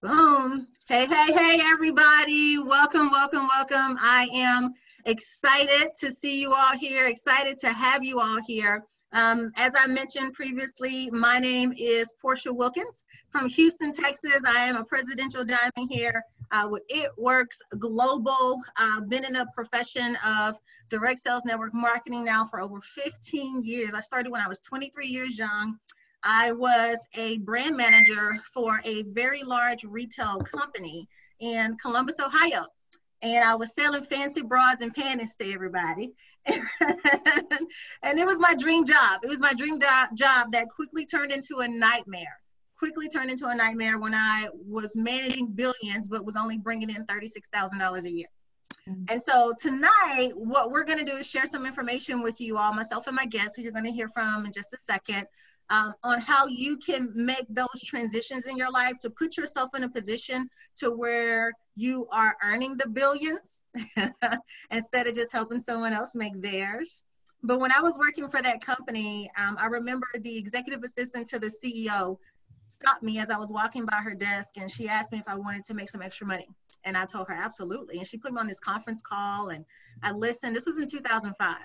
Boom. Hey, hey, hey, everybody. Welcome, welcome, welcome. I am excited to see you all here, excited to have you all here. As I mentioned previously, my name is Porshea Wilkins from Houston, Texas. I am a presidential diamond here with It Works Global. I've been in a profession of direct sales network marketing now for over 15 years. I started when I was 23 years young. I was a brand manager for a very large retail company in Columbus, Ohio. And I was selling fancy bras and panties to everybody. And it was my dream job. It was my dream job that quickly turned into a nightmare. Quickly turned into a nightmare when I was managing billions, but was only bringing in $36,000 a year. And so tonight, what we're going to do is share some information with you all, myself and my guests, who you're going to hear from in just a second, on how you can make those transitions in your life to put yourself in a position to where you are earning the billions instead of just helping someone else make theirs. But when I was working for that company, I remember the executive assistant to the CEO stopped me as I was walking by her desk, and she asked me if I wanted to make some extra money. And I told her absolutely. And she put me on this conference call, and I listened. This was in 2005.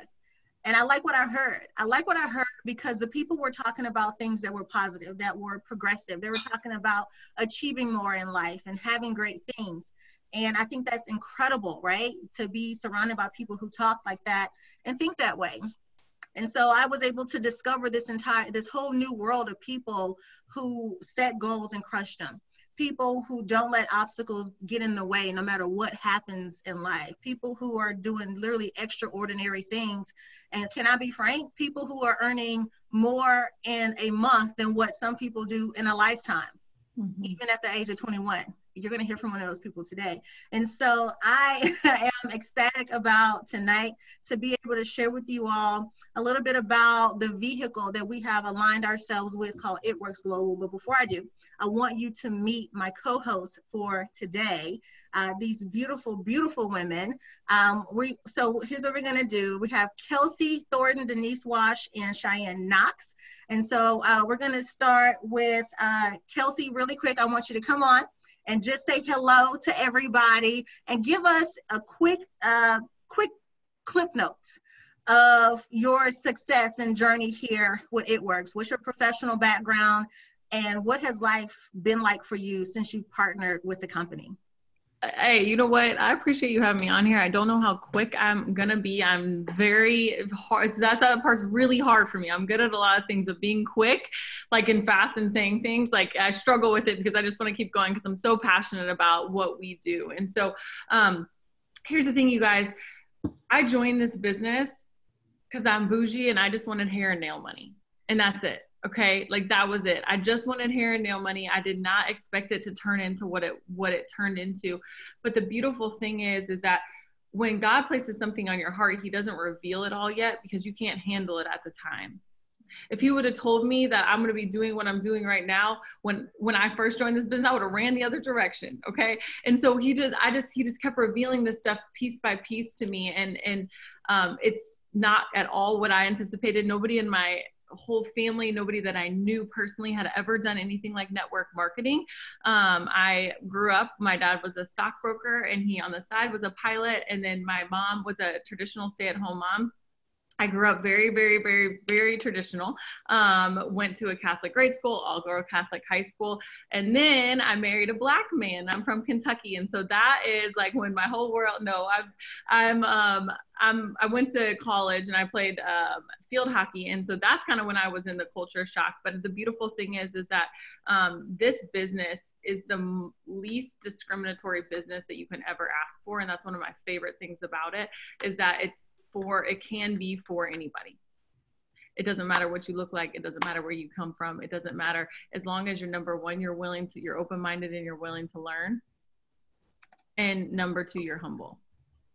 And I like what I heard. I like what I heard because the people were talking about things that were positive, that were progressive. They were talking about achieving more in life and having great things. And I think that's incredible, right? To be surrounded by people who talk like that and think that way. And so I was able to discover this whole new world of people who set goals and crush them. People who don't let obstacles get in the way no matter what happens in life. People who are doing literally extraordinary things. And can I be frank? People who are earning more in a month than what some people do in a lifetime, even at the age of 21. You're going to hear from one of those people today. And so I am ecstatic about tonight to be able to share with you all a little bit about the vehicle that we have aligned ourselves with called It Works Global. But before I do, I want you to meet my co-hosts for today, these beautiful, beautiful women. So here's what we're going to do. We have Kelsey Thornton, Denise Wash, and Sheyenne Knox. And so we're going to start with Kelsey really quick. I want you to come on and just say hello to everybody and give us a quick clip notes of your success and journey here with It Works. What's your professional background and what has life been like for you since you partnered with the company? Hey, you know what? I appreciate you having me on here. I don't know how quick I'm going to be. I'm very hard. That part's really hard for me. I'm good at a lot of things of being quick, like and fast and saying things. Like I struggle with it because I just want to keep going because I'm so passionate about what we do. And so here's the thing, you guys. I joined this business because I'm bougie and I just wanted hair and nail money. And that's it. Okay, like that was it. I just wanted hair and nail money. I did not expect it to turn into what it turned into. But the beautiful thing is that when God places something on your heart, he doesn't reveal it all yet because you can't handle it at the time. If he would have told me that I'm going to be doing what I'm doing right now, when I first joined this business, I would have ran the other direction. Okay. And so he just kept revealing this stuff piece by piece to me. And it's not at all what I anticipated. Nobody in my whole family, nobody that I knew personally had ever done anything like network marketing. I grew up, my dad was a stockbroker and he on the side was a pilot. And then my mom was a traditional stay-at-home mom. I grew up very, very, very, very traditional. Went to a Catholic grade school, all-girl Catholic high school. And then I married a Black man. I'm from Kentucky. And so that is like when my whole world, no, I went to college and I played field hockey. And so that's kind of when I was in the culture shock. But the beautiful thing is that this business is the least discriminatory business that you can ever ask for. And that's one of my favorite things about it is that it can be for anybody. It doesn't matter what you look like. It doesn't matter where you come from. It doesn't matter. As long as you're number one, you're open-minded and you're willing to learn. And number two, you're humble.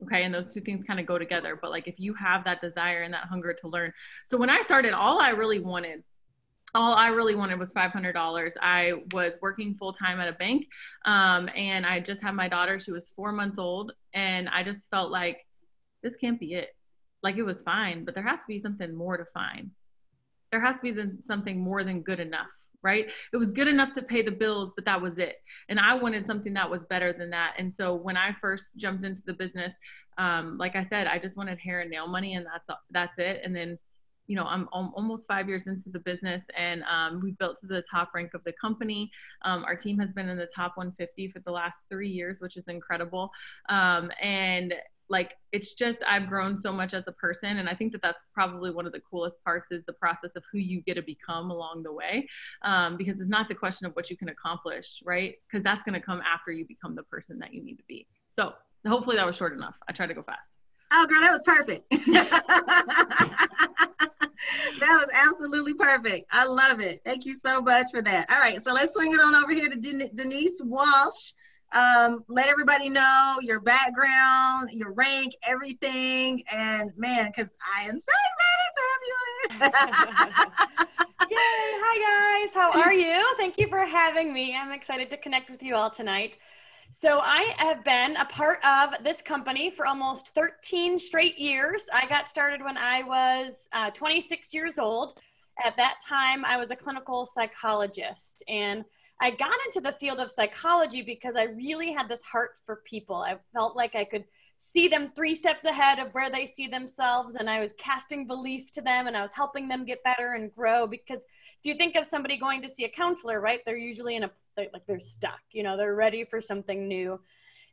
Okay. And those two things kind of go together. But like, if you have that desire and that hunger to learn. So when I started, all I really wanted was $500. I was working full-time at a bank. And I just had my daughter. She was 4 months old. And I just felt like this can't be it. Like it was fine, but there has to be something more to find. There has to be something more than good enough. right? It was good enough to pay the bills, but that was it. And I wanted something that was better than that. And so when I first jumped into the business, like I said, I just wanted hair and nail money, and that's it. And then, you know, I'm almost 5 years into the business, and we built to the top rank of the company. Our team has been in the top 150 for the last 3 years, which is incredible. And like, it's just, I've grown so much as a person. And I think that that's probably one of the coolest parts, is the process of who you get to become along the way. Because it's not the question of what you can accomplish, right? Because that's going to come after you become the person that you need to be. So hopefully that was short enough. I tried to go fast. Oh, girl, that was perfect. That was absolutely perfect. I love it. Thank you so much for that. All right, so let's swing it on over here to Denise Walsh. Let everybody know your background, your rank, everything. And man, because I am so excited to have you Yay! Hi guys, how are you? Thank you for having me. I'm excited to connect with you all tonight. So I have been a part of this company for almost 13 straight years. I got started when I was 26 years old. At that time, I was a clinical psychologist, and I got into the field of psychology because I really had this heart for people. I felt like I could see them 3 steps ahead of where they see themselves, and I was casting belief to them, and I was helping them get better and grow. Because if you think of somebody going to see a counselor, right, they're usually they're stuck, you know, they're ready for something new.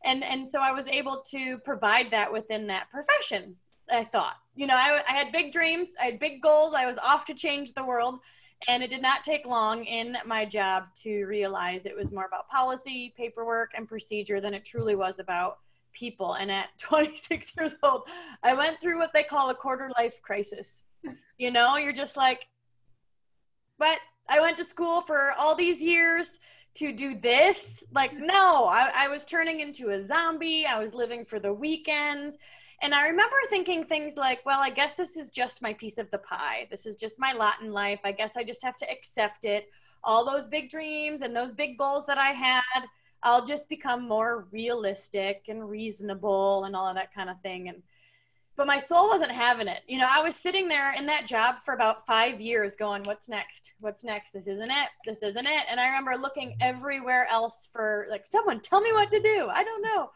And so I was able to provide that within that profession. I thought, you know, I had big dreams, I had big goals, I was off to change the world. And it did not take long in my job to realize it was more about policy, paperwork, and procedure than it truly was about people. And at 26 years old, I went through what they call a quarter life crisis. You know, you're just like, but I went to school for all these years to do this. Like, no, I was turning into a zombie. I was living for the weekends. And I remember thinking things like, well, I guess this is just my piece of the pie. This is just my lot in life. I guess I just have to accept it. All those big dreams and those big goals that I had, I'll just become more realistic and reasonable and all of that kind of thing. But my soul wasn't having it. You know, I was sitting there in that job for about 5 years going, what's next? What's next? This isn't it. This isn't it. And I remember looking everywhere else for, like, someone tell me what to do. I don't know.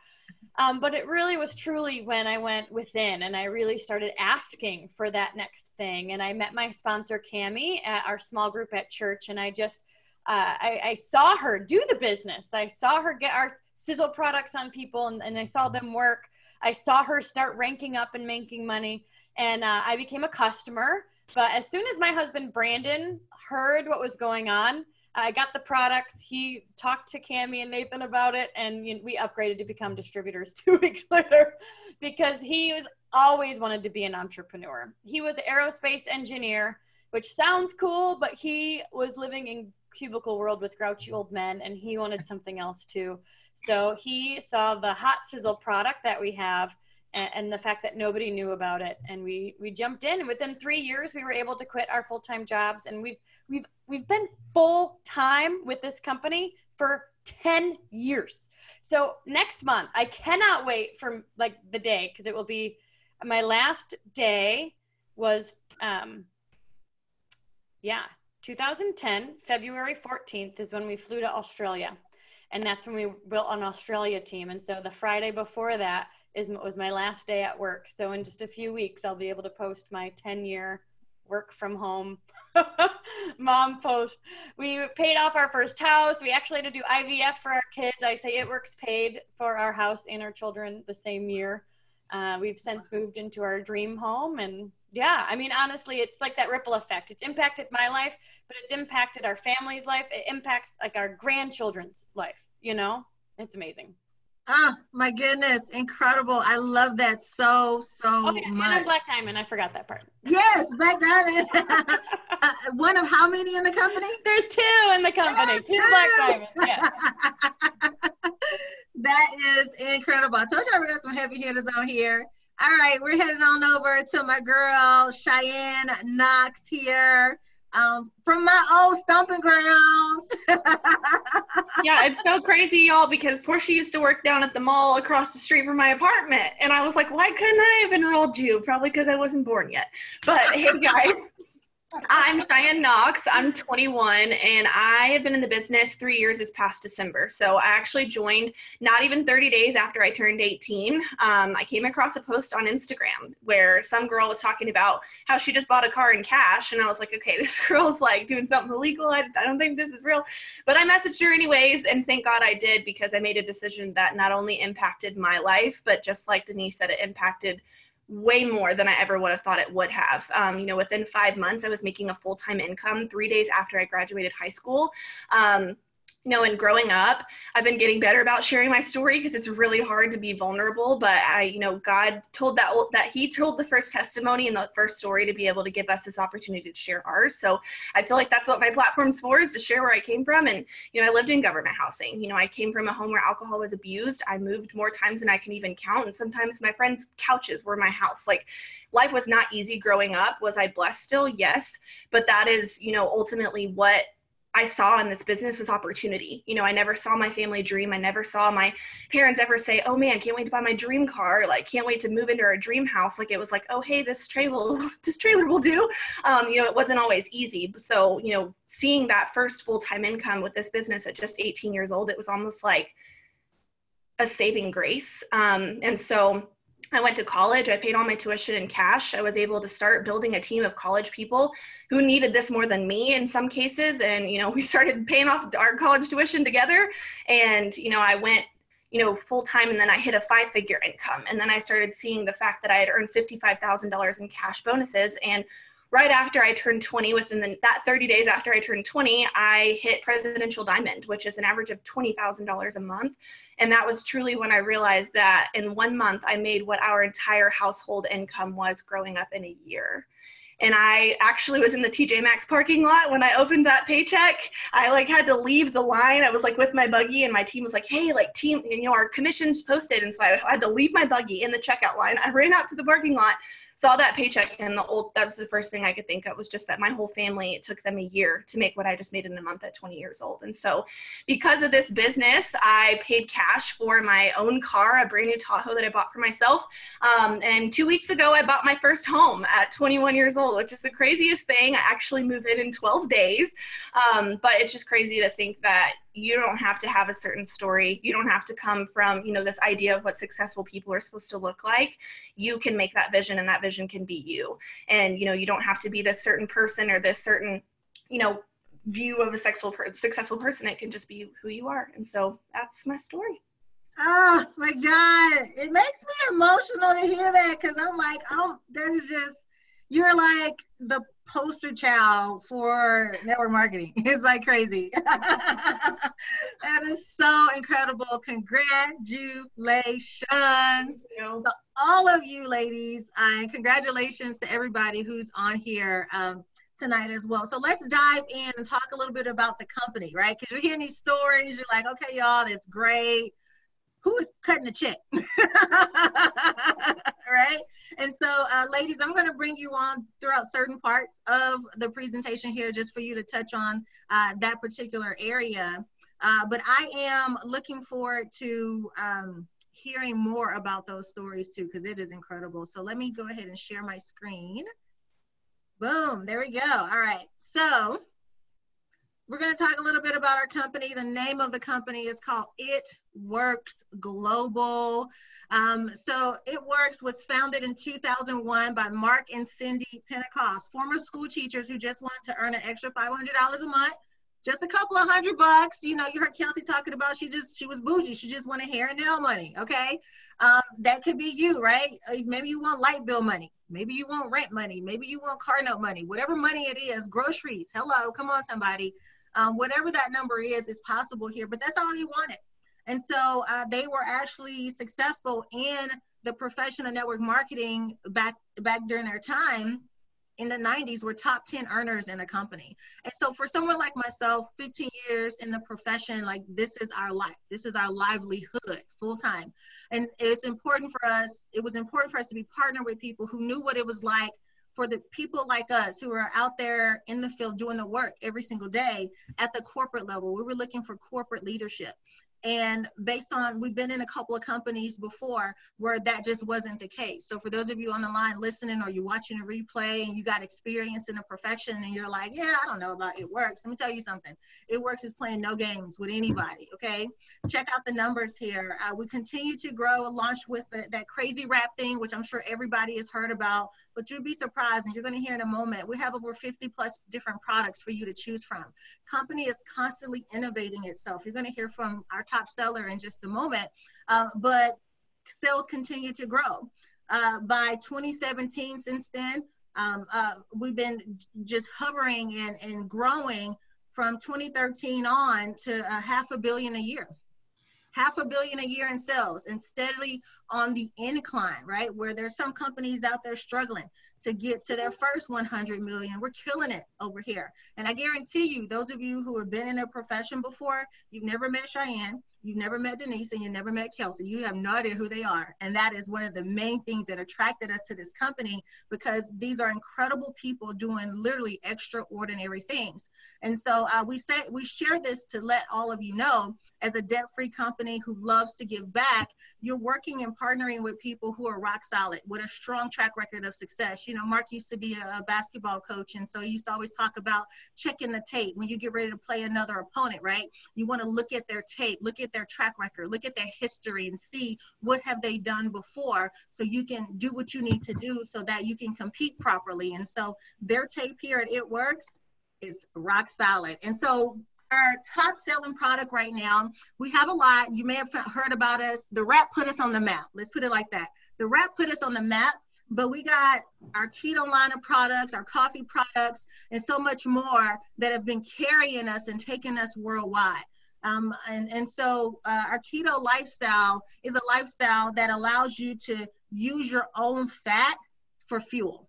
But it really was truly when I went within and I really started asking for that next thing. And I met my sponsor, Cammie, at our small group at church. And I just, I saw her do the business. I saw her get our sizzle products on people, and I saw them work. I saw her start ranking up and making money, and I became a customer. But as soon as my husband, Brandon, heard what was going on, I got the products. He talked to Cammie and Nathan about it, and we upgraded to become distributors 2 weeks later because he was always wanted to be an entrepreneur. He was an aerospace engineer, which sounds cool, but he was living in cubicle world with grouchy old men, and he wanted something else too. So he saw the hot sizzle product that we have and the fact that nobody knew about it. And we jumped in, and within 3 years, we were able to quit our full-time jobs. And we've been full-time with this company for 10 years. So next month, I cannot wait for like the day, because it will be my last day was, 2010, February 14th is when we flew to Australia. And that's when we built an Australia team. And so the Friday before that was my last day at work. So in just a few weeks, I'll be able to post my 10-year work from home mom post. We paid off our first house. We actually had to do IVF for our kids. I say It Works paid for our house and our children the same year. We've since moved into our dream home. And yeah, I mean, honestly, it's like that ripple effect. It's impacted my life, but it's impacted our family's life. It impacts like our grandchildren's life, you know? It's amazing. Oh my goodness, incredible. I love that so much. And I'm Black Diamond. I forgot that part. Yes, Black Diamond. One of how many in the company? There's 2 in the company. Yes, 2 Black Diamonds. Yeah. That is incredible. I told you we got some heavy hitters on here. All right, we're heading on over to my girl, Sheyenne Knox here. From my old stomping grounds. Yeah, it's so crazy, y'all, because Porshea used to work down at the mall across the street from my apartment. And I was like, why couldn't I have enrolled you? Probably because I wasn't born yet. But hey, guys. I'm Cheyenne Knox. I'm 21 and I have been in the business 3 years this past December. So I actually joined not even 30 days after I turned 18. I came across a post on Instagram where some girl was talking about how she just bought a car in cash. And I was like, okay, this girl's like doing something illegal. I don't think this is real. But I messaged her anyways. And thank God I did, because I made a decision that not only impacted my life, but just like Denise said, it impacted way more than I ever would have thought it would have. Within 5 months, I was making a full-time income 3 days after I graduated high school. And growing up, I've been getting better about sharing my story because it's really hard to be vulnerable. But God told that He told the first testimony and the first story to be able to give us this opportunity to share ours. So I feel like that's what my platform's for, is to share where I came from. And, I lived in government housing. I came from a home where alcohol was abused. I moved more times than I can even count. And sometimes my friends' couches were my house. Like, life was not easy growing up. Was I blessed still? Yes. But that is, ultimately what I saw in this business was opportunity. I never saw my family dream. I never saw my parents ever say, oh man, can't wait to buy my dream car. Like, can't wait to move into our dream house. Like, it was like, oh, hey, this trailer will do. It wasn't always easy. So, seeing that first full-time income with this business at just 18 years old, it was almost like a saving grace. And so I went to college. I paid all my tuition in cash. I was able to start building a team of college people who needed this more than me in some cases. And, we started paying off our college tuition together. And, I went, full time, and then I hit a 5-figure income. And then I started seeing the fact that I had earned $55,000 in cash bonuses. And right after I turned 20, within that 30 days after I turned 20, I hit Presidential Diamond, which is an average of $20,000 a month. And that was truly when I realized that in 1 month, I made what our entire household income was growing up in a year. And I actually was in the TJ Maxx parking lot when I opened that paycheck. I had to leave the line. I was with my buggy, and my team was like, hey, team, our commission's posted. And so I had to leave my buggy in the checkout line. I ran out to the parking lot, saw that paycheck, and that's the first thing I could think of was just that my whole family, it took them a year to make what I just made in a month at 20 years old. And so because of this business, I paid cash for my own car, a brand new Tahoe that I bought for myself. And 2 weeks ago, I bought my first home at 21 years old, which is the craziest thing. I actually moved in 12 days. But it's just crazy to think that you don't have to have a certain story. You don't have to come from, this idea of what successful people are supposed to look like. You can make that vision, and that vision can be you. And, you don't have to be this certain person or this certain, view of a successful person. It can just be who you are. And so that's my story. Oh my God. It makes me emotional to hear that, because I'm like, oh, that is just, you're like the poster child for network marketing. It's like crazy. That is so incredible. Congratulations to all of you ladies, and congratulations to everybody who's on here tonight as well. So let's dive in and talk a little bit about the company, right? Because you're hearing these stories, you're like, okay, y'all, that's great. Who is cutting the check? Right? And so, ladies, I'm going to bring you on throughout certain parts of the presentation here just for you to touch on that particular area. But I am looking forward to hearing more about those stories too, because it is incredible. So let me go ahead and share my screen. Boom, there we go. All right. So we're going to talk a little bit about our company. The name of the company is called It Works Global. So It Works was founded in 2001 by Mark and Cindy Pentecost, former school teachers who just wanted to earn an extra $500 a month, just a couple of $100. You heard Kelsey talking about she was bougie. She just wanted hair and nail money, okay? That could be you, right? Maybe you want light bill money. Maybe you want rent money. Maybe you want car note money. Whatever money it is, groceries. Hello, come on, somebody. Whatever that number is possible here, but that's all he wanted. And so they were actually successful in the profession of network marketing back during their time in the 90s, were top 10 earners in the company. And so for someone like myself, 15 years in the profession, like this is our life. This is our livelihood full time. And it was important for us to be partnered with people who knew what it was like for the people like us who are out there in the field doing the work every single day at the corporate level. We were looking for corporate leadership. And based on, we've been in a couple of companies before where that just wasn't the case. So for those of you on the line listening, or you're watching a replay and you got experience in a profession and you're like, yeah, I don't know about It Works. Let me tell you something. It Works is playing no games with anybody, okay? Check out the numbers here. We continue to grow, launched with that crazy wrap thing, which I'm sure everybody has heard about, but you'll be surprised, and you're going to hear in a moment. We have over 50 plus different products for you to choose from. Company is constantly innovating itself. You're going to hear from our top seller in just a moment, but sales continue to grow. By 2017, since then, we've been just hovering and growing from 2013 on to $500 million a year. $500 million a year in sales, and steadily on the incline, right? Where there's some companies out there struggling to get to their first 100 million. We're killing it over here. And I guarantee you, those of you who have been in a profession before, you've never met Sheyenne, you've never met Denise, and you've never met Kelsey. You have no idea who they are. And that is one of the main things that attracted us to this company, because these are incredible people doing literally extraordinary things. And so we share this to let all of you know, as a debt-free company who loves to give back, you're working and partnering with people who are rock solid with a strong track record of success. You know, Mark used to be a basketball coach, and so he used to always talk about checking the tape when you get ready to play another opponent, right? You want to look at their tape, look at their track record, look at their history, and see what have they done before, so you can do what you need to do so that you can compete properly. And so their tape here at It Works is rock solid. And so our top selling product right now, we have a lot. You may have heard about us. The wrap put us on the map. Let's put it like that. The wrap put us on the map, but we got our keto line of products, our coffee products, and so much more that have been carrying us and taking us worldwide. So our keto lifestyle is a lifestyle that allows you to use your own fat for fuel.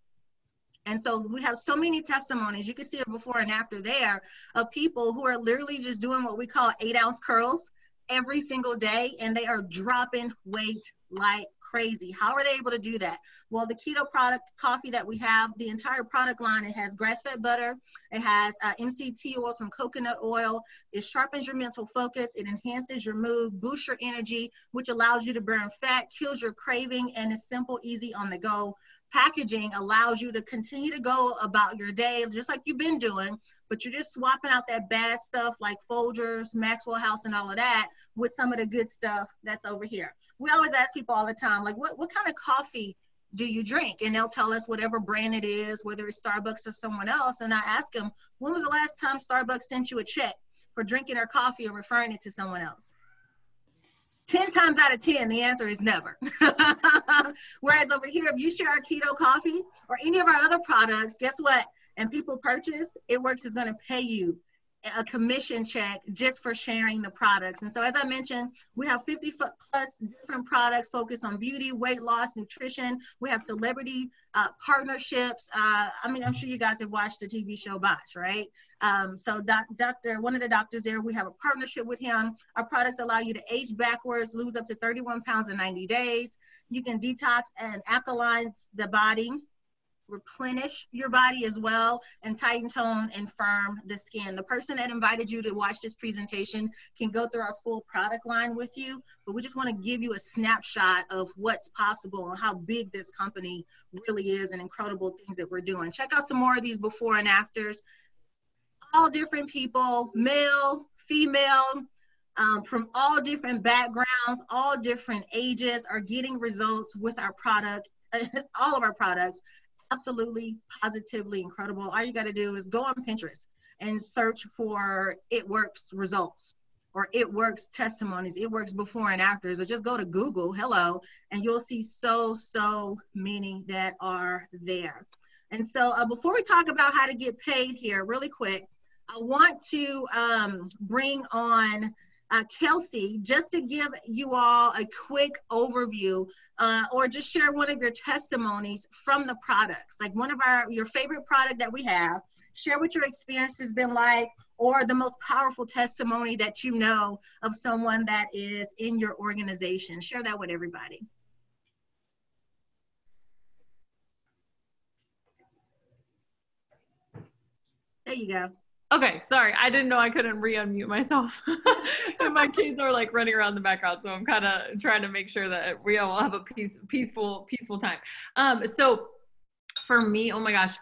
And so we have so many testimonies. You can see it before and after there of people who are literally just doing what we call 8-ounce curls every single day, and they are dropping weight like crazy. How are they able to do that? Well, the keto product coffee that we have, the entire product line, it has grass-fed butter, it has MCT oils from coconut oil, it sharpens your mental focus, it enhances your mood, boosts your energy, which allows you to burn fat, kills your craving, and is simple, easy, on the go. Packaging allows you to continue to go about your day just like you've been doing, but you're just swapping out that bad stuff like Folgers, Maxwell House, and all of that with some of the good stuff that's over here. We always ask people all the time, like, what kind of coffee do you drink? And they'll tell us whatever brand it is, whether it's Starbucks or someone else. And I ask them, when was the last time Starbucks sent you a check for drinking their coffee or referring it to someone else? 10 times out of 10, the answer is never. Whereas over here, if you share our keto coffee or any of our other products, guess what? And people purchase, It Works is going to pay you a commission check just for sharing the products. And so, as I mentioned, we have 50 plus different products focused on beauty, weight loss, nutrition. We have celebrity partnerships. I'm sure you guys have watched the TV show Botch, right? So one of the doctors there, we have a partnership with him. Our products allow you to age backwards, lose up to 31 pounds in 90 days. You can detox and alkalinize the body, replenish your body as well, and tighten, tone, and firm the skin. The person that invited you to watch this presentation can go through our full product line with you, but we just want to give you a snapshot of what's possible and how big this company really is and incredible things that we're doing. Check out some more of these before and afters. All different people, male, female, from all different backgrounds, all different ages are getting results with our product, all of our products. Absolutely, positively incredible. All you got to do is go on Pinterest and search for It Works results or It Works testimonies, It Works before and afters, or just go to Google, hello, and you'll see so many that are there. And so before we talk about how to get paid here really quick, I want to bring on Kelsey, just to give you all a quick overview or just share one of your testimonies from the products, like one of your favorite product that we have. Share what your experience has been like, or the most powerful testimony that you know of someone that is in your organization. Share that with everybody. There you go. Okay, sorry. I didn't know I couldn't re-unmute myself. And my kids are like running around the background, so I'm kind of trying to make sure that we all have a peaceful time. So for me, oh my gosh,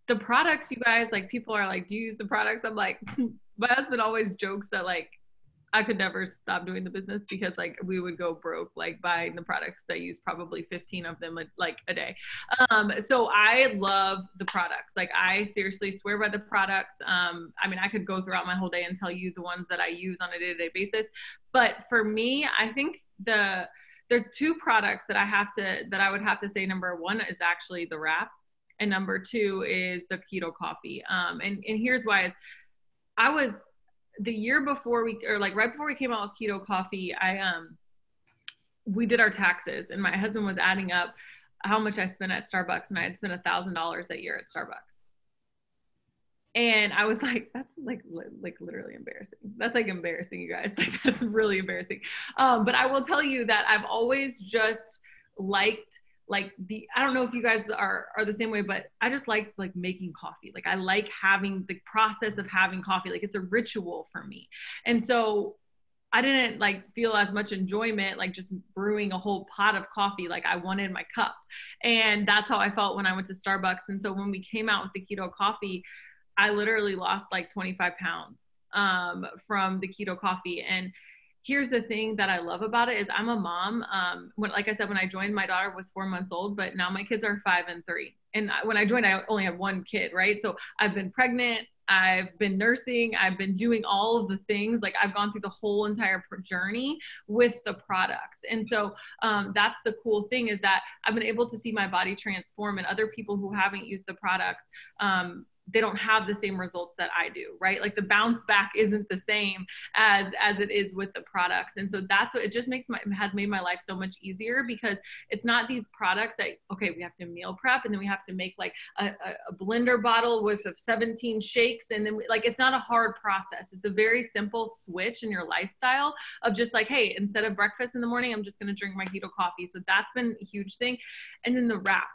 the products, you guys, like people are like, do you use the products? I'm like, my husband always jokes that like I could never stop doing the business because like we would go broke like buying the products that use probably 15 of them like a day. So I love the products. Like I seriously swear by the products. I mean, I could go throughout my whole day and tell you the ones that I use on a day-to-day basis. But for me, I think there are two products that I would have to say number one is actually the wrap. And number two is the keto coffee. And here's why. I was the year before right before we came out with keto coffee, we did our taxes and my husband was adding up how much I spent at Starbucks, and I had spent $1,000 a year at Starbucks. And I was like, that's like literally embarrassing. That's like embarrassing, you guys. Like that's really embarrassing. But I will tell you that I've always just liked I don't know if you guys are the same way, but I just like making coffee. Like I like having the process of having coffee. Like it's a ritual for me. And so I didn't like feel as much enjoyment, like just brewing a whole pot of coffee. Like I wanted my cup. And that's how I felt when I went to Starbucks. And so when we came out with the keto coffee, I literally lost like 25 pounds from the keto coffee. And here's the thing that I love about it is I'm a mom. Like I said, when I joined, my daughter was 4 months old, but now my kids are 5 and 3. And when I joined, I only had one kid, right? So I've been pregnant, I've been nursing, I've been doing all of the things. Like I've gone through the whole entire journey with the products. And so that's the cool thing is that I've been able to see my body transform, and other people who haven't used the products, they don't have the same results that I do, right? Like the bounce back isn't the same as it is with the products. And so that's what it just has made my life so much easier, because it's not these products that, okay, we have to meal prep and then we have to make like a blender bottle with 17 shakes. And then it's not a hard process. It's a very simple switch in your lifestyle of just like, hey, instead of breakfast in the morning, I'm just going to drink my keto coffee. So that's been a huge thing. And then the wrap.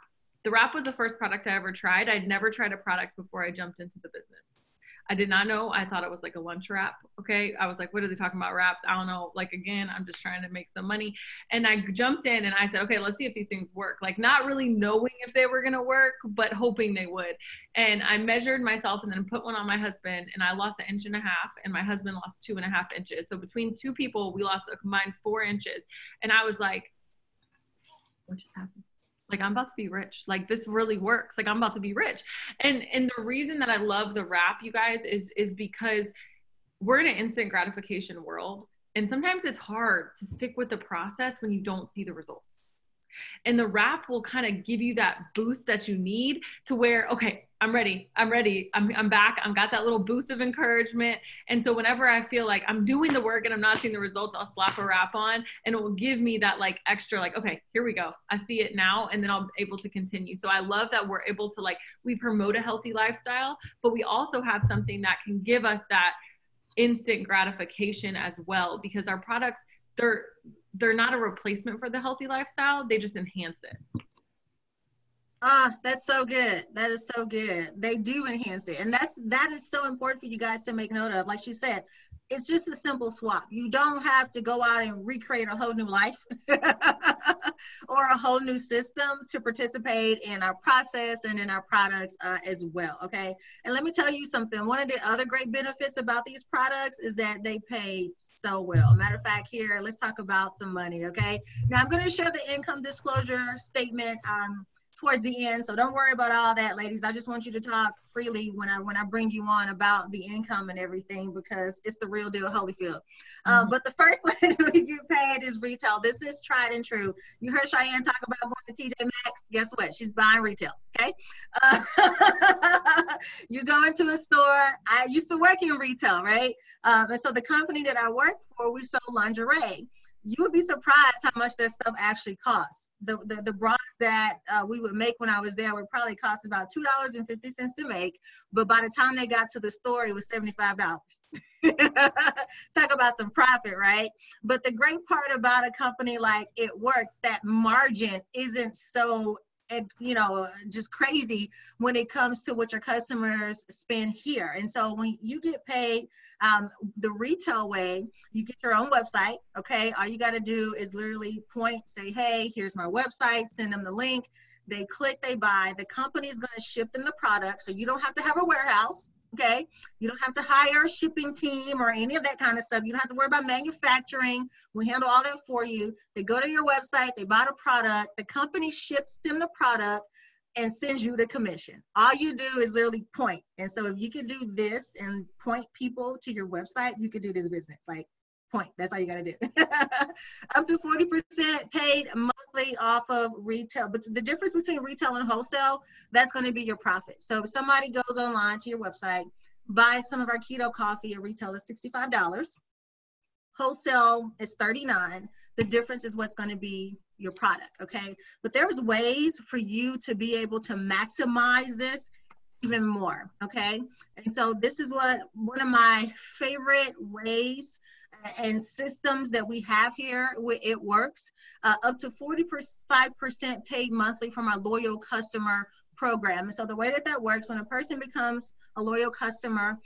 The wrap was the first product I ever tried. I'd never tried a product before I jumped into the business. I did not know. I thought it was like a lunch wrap. Okay. I was like, what are they talking about wraps? I don't know. Like, again, I'm just trying to make some money. And I jumped in and I said, okay, let's see if these things work. Like not really knowing if they were going to work, but hoping they would. And I measured myself and then put one on my husband, and I lost 1.5 inches and my husband lost 2.5 inches. So between two people, we lost a combined 4 inches. And I was like, what just happened? Like, I'm about to be rich. Like, this really works. Like, I'm about to be rich. And the reason that I love the wrap, you guys, is because we're in an instant gratification world. And sometimes it's hard to stick with the process when you don't see the results. And the wrap will kind of give you that boost that you need to where, okay, I'm ready. I'm back. I've got that little boost of encouragement. And so whenever I feel like I'm doing the work and I'm not seeing the results, I'll slap a wrap on, and it will give me that like extra, like, okay, here we go. I see it now. And then I'll be able to continue. So I love that we're able to we promote a healthy lifestyle, but we also have something that can give us that instant gratification as well, because our products, they're not a replacement for the healthy lifestyle. They just enhance it. That's so good. That is so good. They do enhance it. And that is so important for you guys to make note of. Like she said, it's just a simple swap. You don't have to go out and recreate a whole new life or a whole new system to participate in our process and in our products as well. Okay. And let me tell you something. One of the other great benefits about these products is that they pay so well. Matter of fact, here, let's talk about some money. Okay. Now I'm going to share the income disclosure statement towards the end, so don't worry about all that, ladies. I just want you to talk freely when I bring you on about the income and everything, because it's the real deal, Holyfield. But the first way we get paid is retail. This is tried and true. You heard Sheyenne talk about going to TJ Maxx. Guess what? She's buying retail. Okay. You go into a store. I used to work in retail, right? And so the company that I worked for, we sold lingerie. You would be surprised how much that stuff actually costs. The bras that we would make when I was there would probably cost about $2.50 to make, but by the time they got to the store, it was $75. Talk about some profit, right? But the great part about a company like It Works, that margin isn't so just crazy when it comes to what your customers spend here. And so when you get paid the retail way, you get your own website, okay? All you got to do is literally say, hey, here's my website, send them the link. They click, they buy. The company is going to ship them the product, so you don't have to have a warehouse, okay? You don't have to hire a shipping team or any of that kind of stuff. You don't have to worry about manufacturing. We handle all that for you. They go to your website, they buy the product, the company ships them the product and sends you the commission. All you do is literally point. And so if you could do this and point people to your website, you could do this business. Like, point. That's all you got to do. Up to 40% paid monthly off of retail. But the difference between retail and wholesale, that's going to be your profit. So if somebody goes online to your website, buys some of our keto coffee, at retail is $65. Wholesale is $39. The difference is what's going to be your product, okay? But there's ways for you to be able to maximize this even more, okay? And so this is one of my favorite ways and systems that we have here. It works. Up to 45% paid monthly from our loyal customer program. And so the way that works, when a person becomes a loyal customer,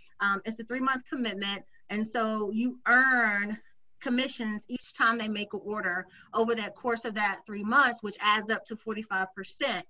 it's a 3-month commitment. And so you earn commissions each time they make an order over that course of that 3 months, which adds up to 45%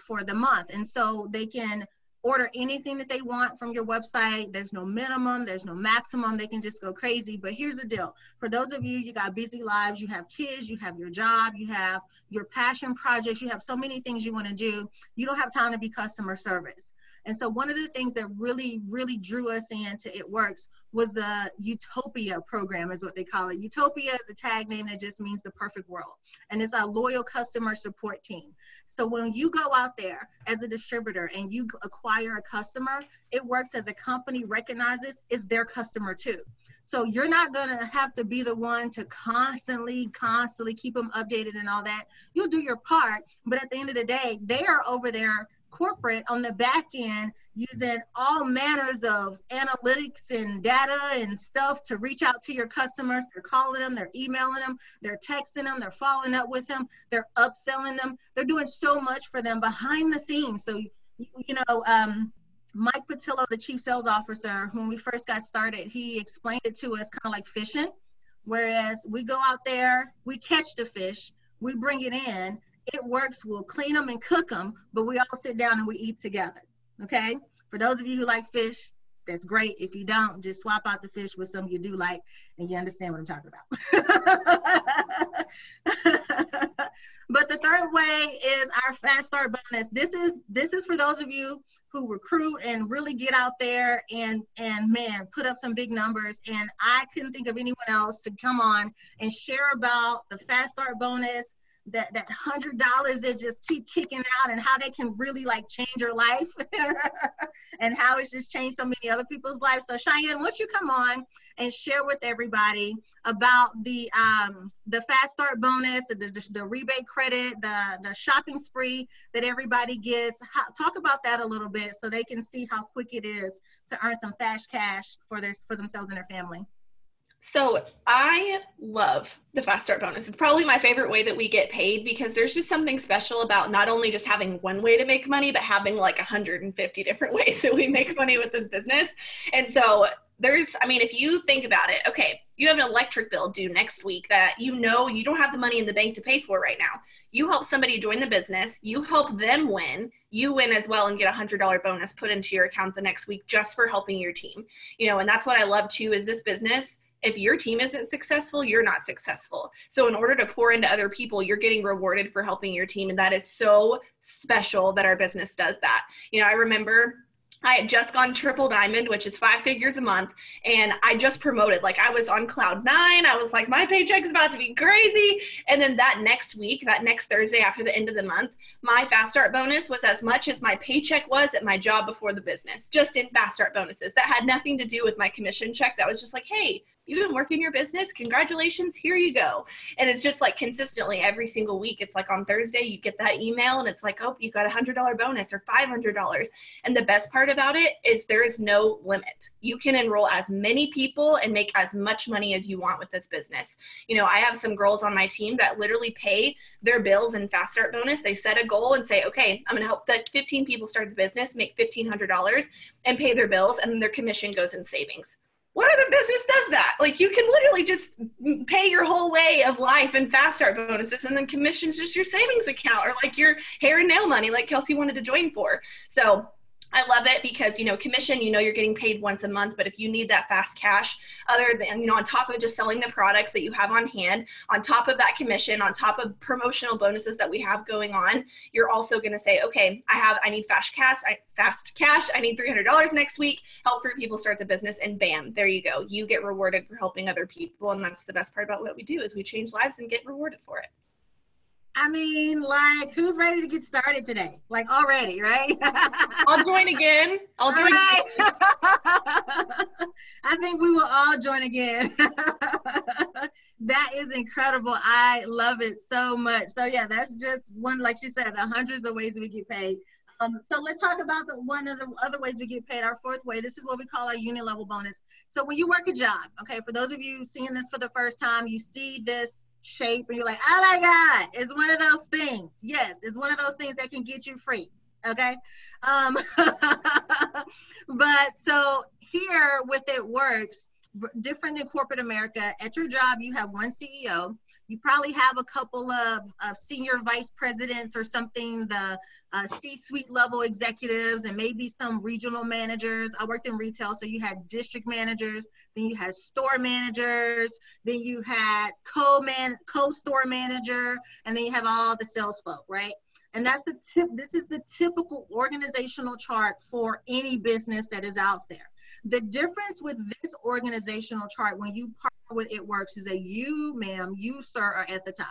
for the month. And so they can order anything that they want from your website. There's no minimum, there's no maximum. They can just go crazy. But here's the deal. For those of you got busy lives, you have kids, you have your job, you have your passion projects, you have so many things you want to do. You don't have time to be customer service. And so one of the things that really, really drew us into It Works was the Utopia program, is what they call it. Utopia is a tag name that just means the perfect world. And it's our loyal customer support team. So when you go out there as a distributor and you acquire a customer, It Works as a company recognizes it's their customer too. So you're not going to have to be the one to constantly keep them updated and all that. You'll do your part, but at the end of the day, they are over there corporate on the back end using all manners of analytics and data and stuff to reach out to your customers. They're calling them, they're emailing them, they're texting them, they're following up with them, they're upselling them. They're doing so much for them behind the scenes. So, Mike Patillo, the chief sales officer, when we first got started, he explained it to us kind of like fishing, whereas we go out there, we catch the fish, we bring it in, It Works, we'll clean them and cook them, but we all sit down and we eat together, okay? For those of you who like fish, that's great. If you don't, just swap out the fish with some you do like, and you understand what I'm talking about. But the third way is our Fast Start bonus. This is for those of you who recruit and really get out there and man, put up some big numbers. And I couldn't think of anyone else to come on and share about the Fast Start bonus, that $100 that just keep kicking out, and how they can really like change your life and how it's just changed so many other people's lives. So Sheyenne, why don't you come on and share with everybody about the Fast Start bonus, the rebate credit, the shopping spree that everybody gets. Talk about that a little bit so they can see how quick it is to earn some fast cash for themselves and their family. So I love the Fast Start bonus. It's probably my favorite way that we get paid, because there's just something special about not only just having one way to make money, but having like 150 different ways that we make money with this business. And so if you think about it, okay, you have an electric bill due next week that you don't have the money in the bank to pay for right now. You help somebody join the business, you help them win, you win as well and get a $100 bonus put into your account the next week just for helping your team. And that's what I love too, is this business. If your team isn't successful, you're not successful. So in order to pour into other people, you're getting rewarded for helping your team. And that is so special that our business does that. I remember I had just gone triple diamond, which is 5 figures a month. And I just promoted, like I was on cloud 9. I was like, my paycheck is about to be crazy. And then that next week, that next Thursday after the end of the month, my Fast Start bonus was as much as my paycheck was at my job before the business, just in Fast Start bonuses. That had nothing to do with my commission check. That was just like, hey, you've been working your business, congratulations, here you go. And it's just like consistently every single week. It's like on Thursday, you get that email and it's like, oh, you got $100 bonus or $500. And the best part about it is there is no limit. You can enroll as many people and make as much money as you want with this business. You know, I have some girls on my team that literally pay their bills in Fast Start bonus. They set a goal and say, okay, I'm going to help the 15 people start the business, make $1,500 and pay their bills, and then their commission goes in savings. What other business does that? Like, you can literally just pay your whole way of life in Fast Start bonuses, and then commission's just your savings account or like your hair and nail money like Kelsey wanted to join for. So I love it because, you know, commission, you know, you're getting paid once a month, but if you need that fast cash, other than, you know, on top of just selling the products that you have on hand, on top of that commission, on top of promotional bonuses that we have going on, you're also going to say, okay, I need fast cash. I need $300 next week, help 3 people start the business, and bam, there you go. You get rewarded for helping other people. And that's the best part about what we do is we change lives and get rewarded for it. I mean, like, who's ready to get started today? Like, already, right? I'll join again. I'll join again. I think we will all join again. That is incredible. I love it so much. So yeah, that's just one, like she said, the hundreds of ways we get paid. So let's talk about one of the other ways we get paid, our 4th way. This is what we call our unit level bonus. So when you work a job, okay, for those of you seeing this for the first time, you see this shape and you're like, oh my God, it's one of those things. Yes, it's one of those things that can get you free. Okay. But so here with it works different than corporate America. At your job, you have one CEO. You probably have a couple of senior vice presidents or something, the C-suite level executives, and maybe some regional managers. I worked in retail, so you had district managers, then you had store managers, then you had co-store manager, and then you have all the sales folk, right? And that's the tip. This is the typical organizational chart for any business that is out there. The difference with this organizational chart when you partner with It Works is that you, ma'am, you, sir, are at the top,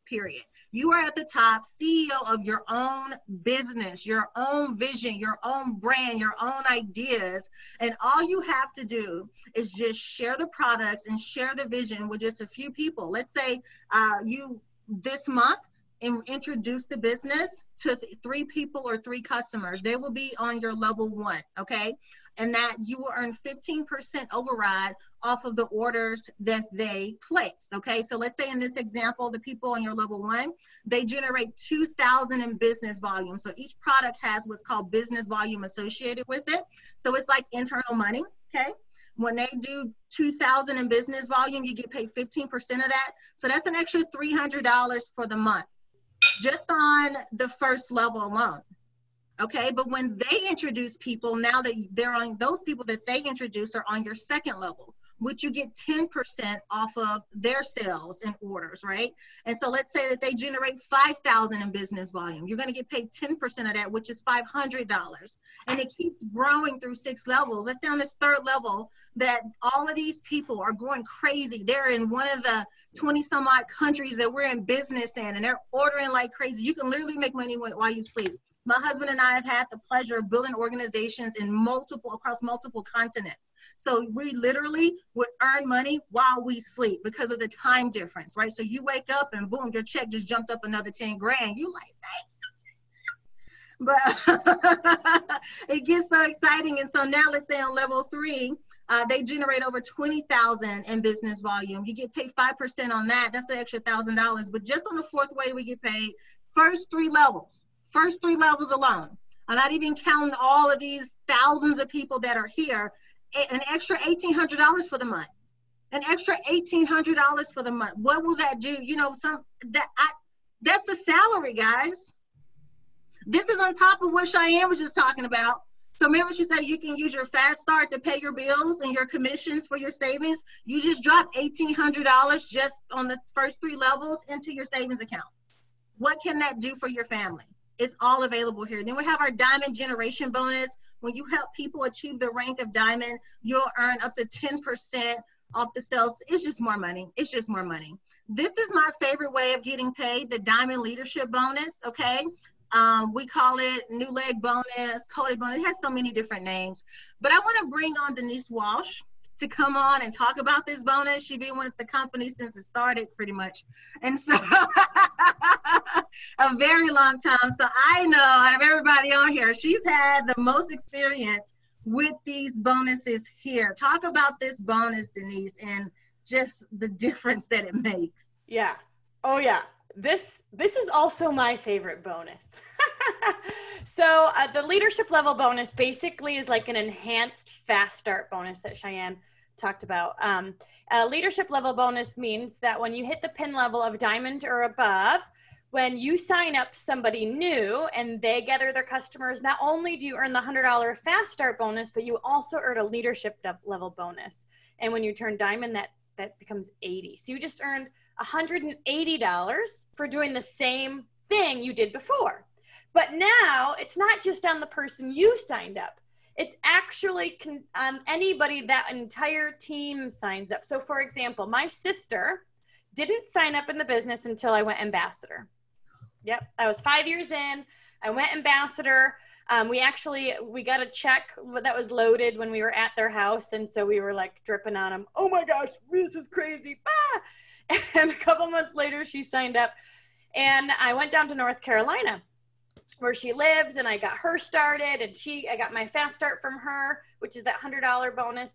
period. You are at the top, CEO of your own business, your own vision, your own brand, your own ideas. And all you have to do is just share the products and share the vision with just a few people. Let's say you this month introduce the business to 3 people or 3 customers. They will be on your level 1, okay? And that you will earn 15% override off of the orders that they place, okay? So let's say in this example, the people on your level 1, they generate 2,000 in business volume. So each product has what's called business volume associated with it. So it's like internal money, okay? When they do 2,000 in business volume, you get paid 15% of that. So that's an extra $300 for the month, just on the first level alone. Okay, but when they introduce people, now that they're on, those people that they introduce are on your second level, which you get 10% off of their sales and orders, right? And so let's say that they generate 5,000 in business volume. You're going to get paid 10% of that, which is $500. And it keeps growing through 6 levels. Let's say on this 3rd level that all of these people are going crazy. They're in one of the 20 some odd countries that we're in business in, and they're ordering like crazy. You can literally make money while you sleep. My husband and I have had the pleasure of building organizations in across multiple continents. So we literally would earn money while we sleep because of the time difference, right? So you wake up and boom, your check just jumped up another 10 grand. You like, thank you. But it gets so exciting. And so now let's say on level 3, they generate over 20,000 in business volume. You get paid 5% on that. That's an extra $1,000. But just on the 4th way we get paid, first 3 levels alone. I'm not even counting all of these thousands of people that are here. An extra $1,800 for the month. An extra $1,800 for the month. What will that do? You know, that's the salary, guys. This is on top of what Sheyenne was just talking about. So remember, she said you can use your Fast Start to pay your bills and your commissions for your savings. You just drop $1,800 just on the first 3 levels into your savings account. What can that do for your family? It's all available here. Then we have our Diamond Generation Bonus. When you help people achieve the rank of Diamond, you'll earn up to 10% off the sales. It's just more money. It's just more money. This is my favorite way of getting paid, the Diamond Leadership Bonus, okay? We call it New Leg Bonus, Coded Bonus. It has so many different names. But I want to bring on Denise Walsh. to come on and talk about this bonus. She's been with the company since it started, pretty much. And so a very long time. So I know out of everybody on here, she's had the most experience with these bonuses here. Talk about this bonus, Denise, and just the difference that it makes. Yeah. Oh yeah. This is also my favorite bonus. So the leadership level bonus basically is like an enhanced fast start bonus that Sheyenne talked about. A leadership level bonus means that when you hit the pin level of diamond or above, when you sign up somebody new and they gather their customers, not only do you earn the $100 fast start bonus, but you also earn a leadership level bonus. And when you turn diamond, that becomes 80. So you just earned $180 for doing the same thing you did before. But now it's not just on the person you signed up. It's actually on anybody that entire team signs up. So for example, my sister didn't sign up in the business until I went ambassador. Yep, I was 5 years in. I went ambassador. We got a check that was loaded when we were at their house. And so we were like dripping on them. Oh my gosh, this is crazy. Ah! And a couple months later, she signed up. And I went down to North Carolina where she lives, and I got her started, and I got my fast start from her, which is that $100 bonus.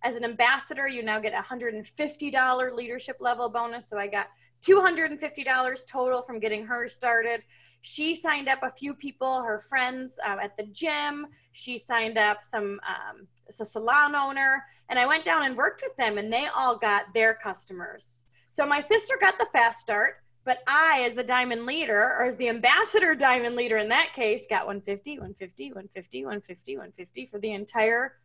As an ambassador, you now get a $150 leadership level bonus. So I got $250 total from getting her started. She signed up a few people, her friends at the gym. She signed up a salon owner, and I went down and worked with them, and they all got their customers. So my sister got the fast start, but I, as the diamond leader, or as the ambassador diamond leader in that case, got 150, 150, 150, 150, 150 for the entire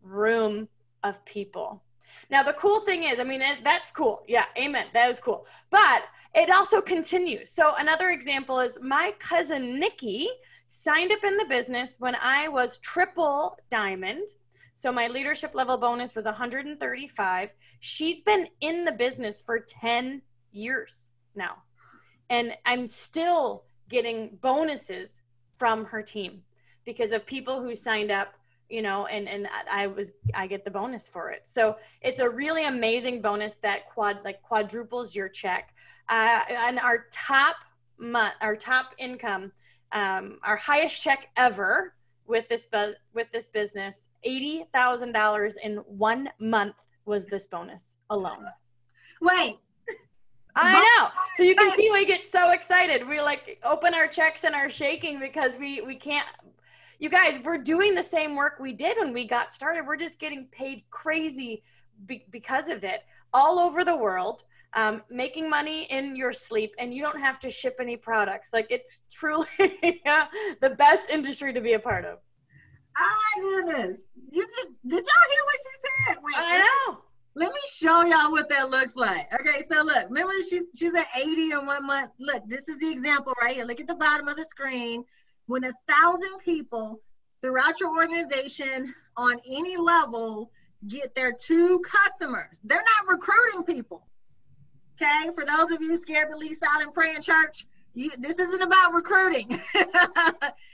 room of people. Now, the cool thing is, I mean, that's cool. Yeah, amen. That is cool. But it also continues. So another example is my cousin Nikki signed up in the business when I was triple diamond. So my leadership level bonus was 135. She's been in the business for 10 years now. And I'm still getting bonuses from her team because of people who signed up, you know, and I get the bonus for it. So it's a really amazing bonus that quadruples your check. And our top income, our highest check ever with this business, $80,000 in 1 month was this bonus alone. Wait. I know. So you can see we get so excited. We like open our checks and are shaking because we can't. You guys, we're doing the same work we did when we got started. We're just getting paid crazy because of it all over the world, making money in your sleep, and you don't have to ship any products. Like, it's truly the best industry to be a part of. Oh my goodness. Did y'all hear what she said? Wait, I know. Let me show y'all what that looks like. Okay, so look, remember she's at 80 in 1 month. Look, this is the example right here. Look at the bottom of the screen. When 1,000 people throughout your organization on any level get their 2 customers, they're not recruiting people. Okay, for those of you scared to lead silent prayer in church, this isn't about recruiting.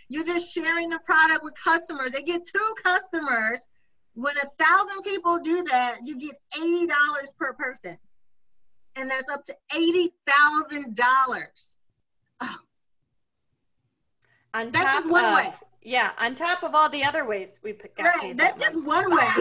You're just sharing the product with customers. They get 2 customers. When 1,000 people do that, you get $80 per person. And that's up to $80,000. Oh. That's just one way. Yeah, on top of all the other ways we pick up. Right, that's just one way.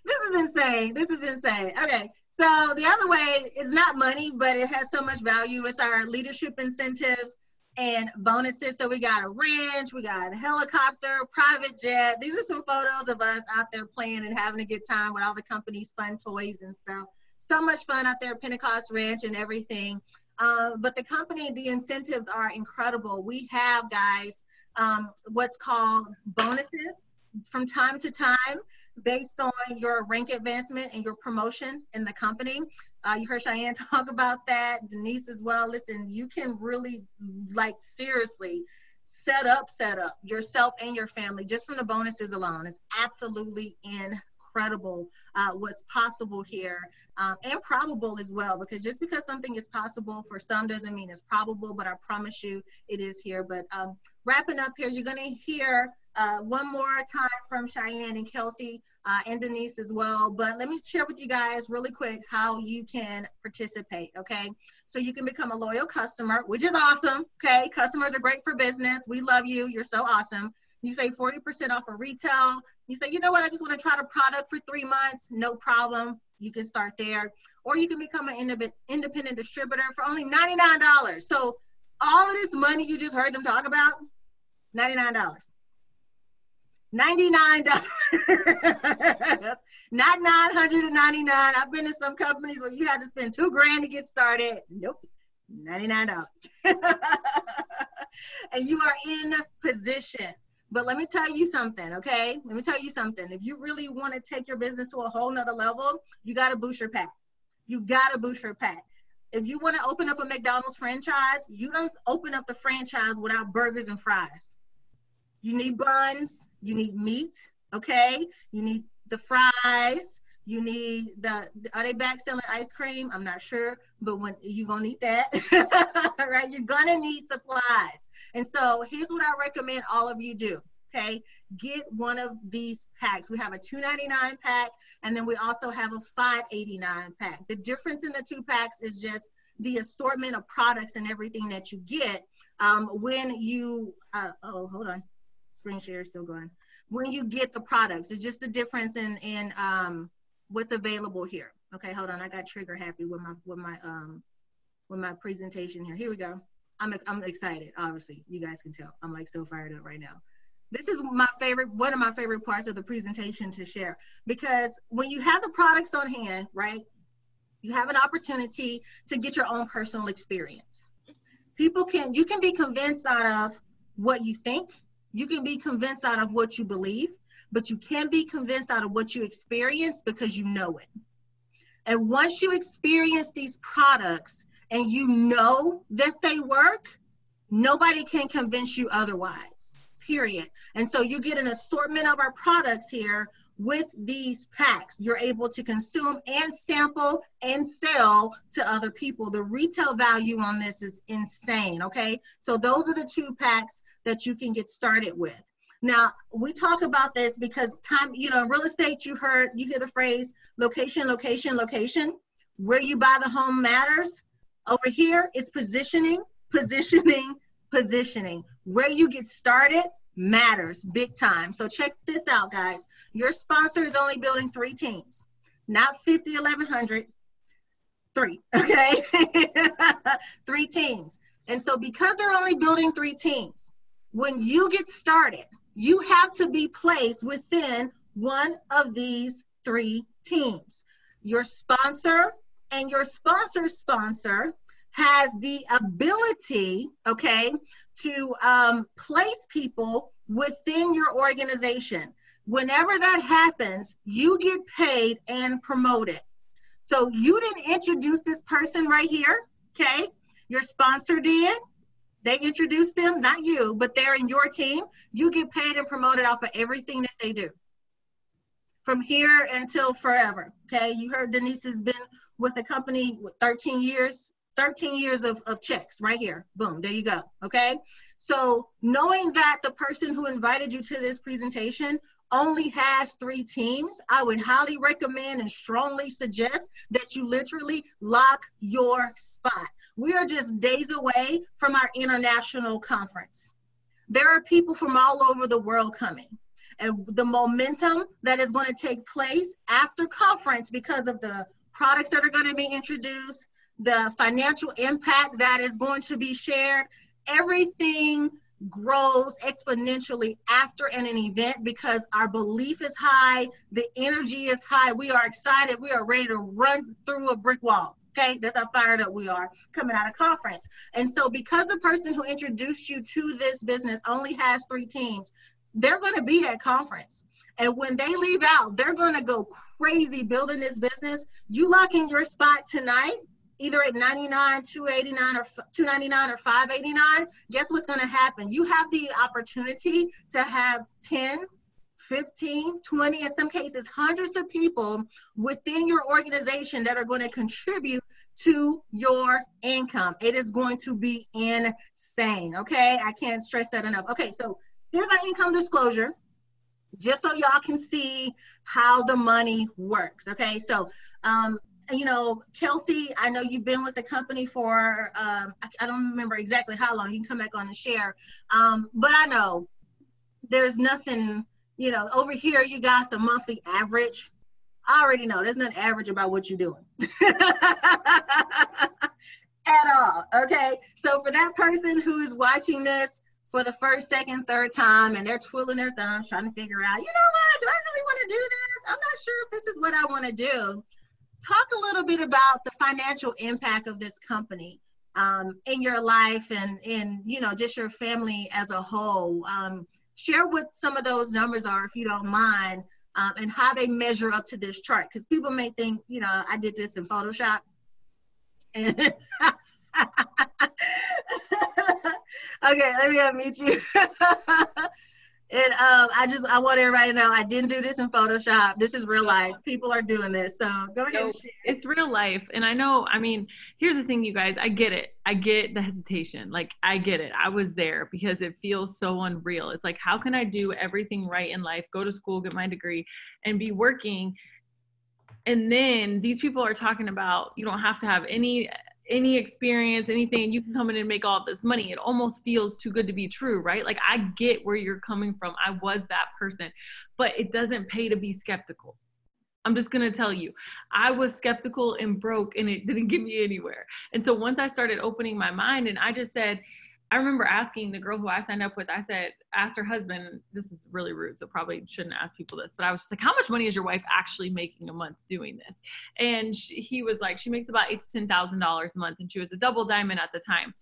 This is insane. This is insane. Okay, so the other way is not money, but it has so much value. It's our leadership incentives and bonuses. So we got a ranch, we got a helicopter, private jet. These are some photos of us out there playing and having a good time with all the company's fun toys and stuff. So much fun out there at Pentecost Ranch and everything. But the company, the incentives are incredible. We have, guys, what's called bonuses from time to time based on your rank advancement and your promotion in the company. You heard Sheyenne talk about that, Denise as well. Listen, you can really, like, seriously set up yourself and your family just from the bonuses alone. It's absolutely incredible what's possible here, and probable as well, because just because something is possible for some doesn't mean it's probable, but I promise you it is here. But wrapping up here, you're going to hear One more time from Sheyenne and Kelsey and Denise as well. But let me share with you guys really quick how you can participate, okay? So you can become a loyal customer, which is awesome, okay? Customers are great for business. We love you. You're so awesome. You save 40% off of retail. You say, you know what, I just want to try the product for 3 months. No problem. You can start there. Or you can become an independent distributor for only $99. So all of this money you just heard them talk about, $99. $99, not $999. I've been in some companies where you had to spend $2,000 to get started. Nope, $99. And you are in position. But let me tell you something, okay? Let me tell you something. If you really want to take your business to a whole nother level, you got to boost your pack. You got to boost your pack. If you want to open up a McDonald's franchise, you don't open up the franchise without burgers and fries. You need buns, you need meat, okay? You need the fries, you need are they back selling ice cream? I'm not sure, but when you're gonna need that, right? You're gonna need supplies. And so here's what I recommend all of you do, okay? Get one of these packs. We have a $2.99 pack, and then we also have a $5.89 pack. The difference in the two packs is just the assortment of products and everything that you get when you, hold on. Screen share is still going. When you get the products, it's just the difference in what's available here. Okay, hold on. I got trigger happy with my presentation here. Here we go. I'm excited. Obviously, you guys can tell. I'm like so fired up right now. This is one of my favorite parts of the presentation to share, because when you have the products on hand, right, you have an opportunity to get your own personal experience. You can be convinced out of what you think. You can be convinced out of what you believe, but you can be convinced out of what you experience because you know it. And once you experience these products and you know that they work, nobody can convince you otherwise, period. And so you get an assortment of our products here with these packs. You're able to consume and sample and sell to other people. The retail value on this is insane, okay? So those are the two packs that you can get started with. Now, we talk about this because in real estate, you hear the phrase location, location, location. Where you buy the home matters. Over here, it's positioning, positioning, positioning. Where you get started matters big time. So check this out, guys. Your sponsor is only building 3 teams, not 50, 1,100, 3, okay? 3 teams. And so because they're only building 3 teams, when you get started, you have to be placed within one of these 3 teams. Your sponsor and your sponsor's sponsor has the ability, okay, to place people within your organization. Whenever that happens, you get paid and promoted. So you didn't introduce this person right here, okay? Your sponsor did. They introduced them, not you, but they're in your team. You get paid and promoted off of everything that they do from here until forever, okay? You heard Denise has been with the company with 13 years of checks right here. Boom, there you go, okay? So knowing that the person who invited you to this presentation only has 3 teams, I would highly recommend and strongly suggest that you literally lock your spot. We are just days away from our international conference. There are people from all over the world coming. And the momentum that is going to take place after conference, because of the products that are going to be introduced, the financial impact that is going to be shared, everything grows exponentially after an event because our belief is high, the energy is high, we are excited, we are ready to run through a brick wall. Okay, that's how fired up we are coming out of conference. And so because the person who introduced you to this business only has 3 teams, they're going to be at conference. And when they leave out, they're going to go crazy building this business. You lock in your spot tonight, either at $99, $289, or $299 or $589, guess what's going to happen? You have the opportunity to have 10, 15, 20, in some cases, hundreds of people within your organization that are going to contribute to your income. It is going to be insane, okay? I can't stress that enough. Okay, so here's our income disclosure, just so y'all can see how the money works. Okay, so you know, Kelsey, I know you've been with the company for I don't remember exactly how long. You can come back on and share, but I know there's nothing, you know, over here you got the monthly average. I already know there's nothing average about what you're doing at all. Okay, so for that person who is watching this for the first, second, third time, and they're twiddling their thumbs trying to figure out, you know what, do I really want to do this? I'm not sure if this is what I want to do. Talk a little bit about the financial impact of this company in your life and in, you know, just your family as a whole. Share what some of those numbers are, if you don't mind, and how they measure up to this chart. Because people may think, you know, I did this in Photoshop. And okay, let me unmute you. And I want everybody to know I didn't do this in Photoshop. This is real life. People are doing this. So go ahead and share. It's real life. And I know, I mean, here's the thing, you guys, I get it. I get the hesitation. Like, I get it. I was there because it feels so unreal. It's like, how can I do everything right in life, go to school, get my degree, and be working? And then these people are talking about, you don't have to have any experience, anything, you can come in and make all this money. It almost feels too good to be true, right? Like, I get where you're coming from. I was that person, but it doesn't pay to be skeptical. I'm just going to tell you, I was skeptical and broke, and it didn't get me anywhere. And so once I started opening my mind, and I just said, I remember asking the girl who I signed up with, asked her husband, this is really rude, so probably shouldn't ask people this, but I was just like, how much money is your wife actually making a month doing this? And he was like, she makes about $8,000 to $10,000 a month, and she was a double diamond at the time.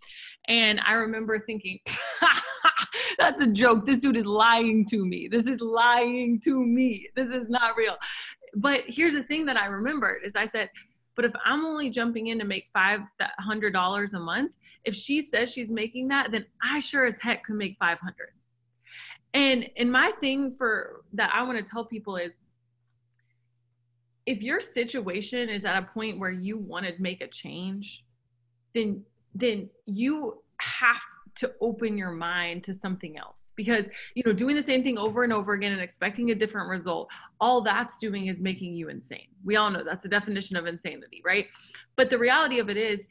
And I remember thinking, that's a joke. This dude is lying to me. This is lying to me. This is not real. But here's the thing that I remembered is I said, but if I'm only jumping in to make $500 a month, if she says she's making that, then I sure as heck could make 500. And my thing for that I want to tell people is, if your situation is at a point where you want to make a change, then you have to open your mind to something else, because, you know, doing the same thing over and over again and expecting a different result, all that's doing is making you insane. We all know that's the definition of insanity, right? But the reality of it is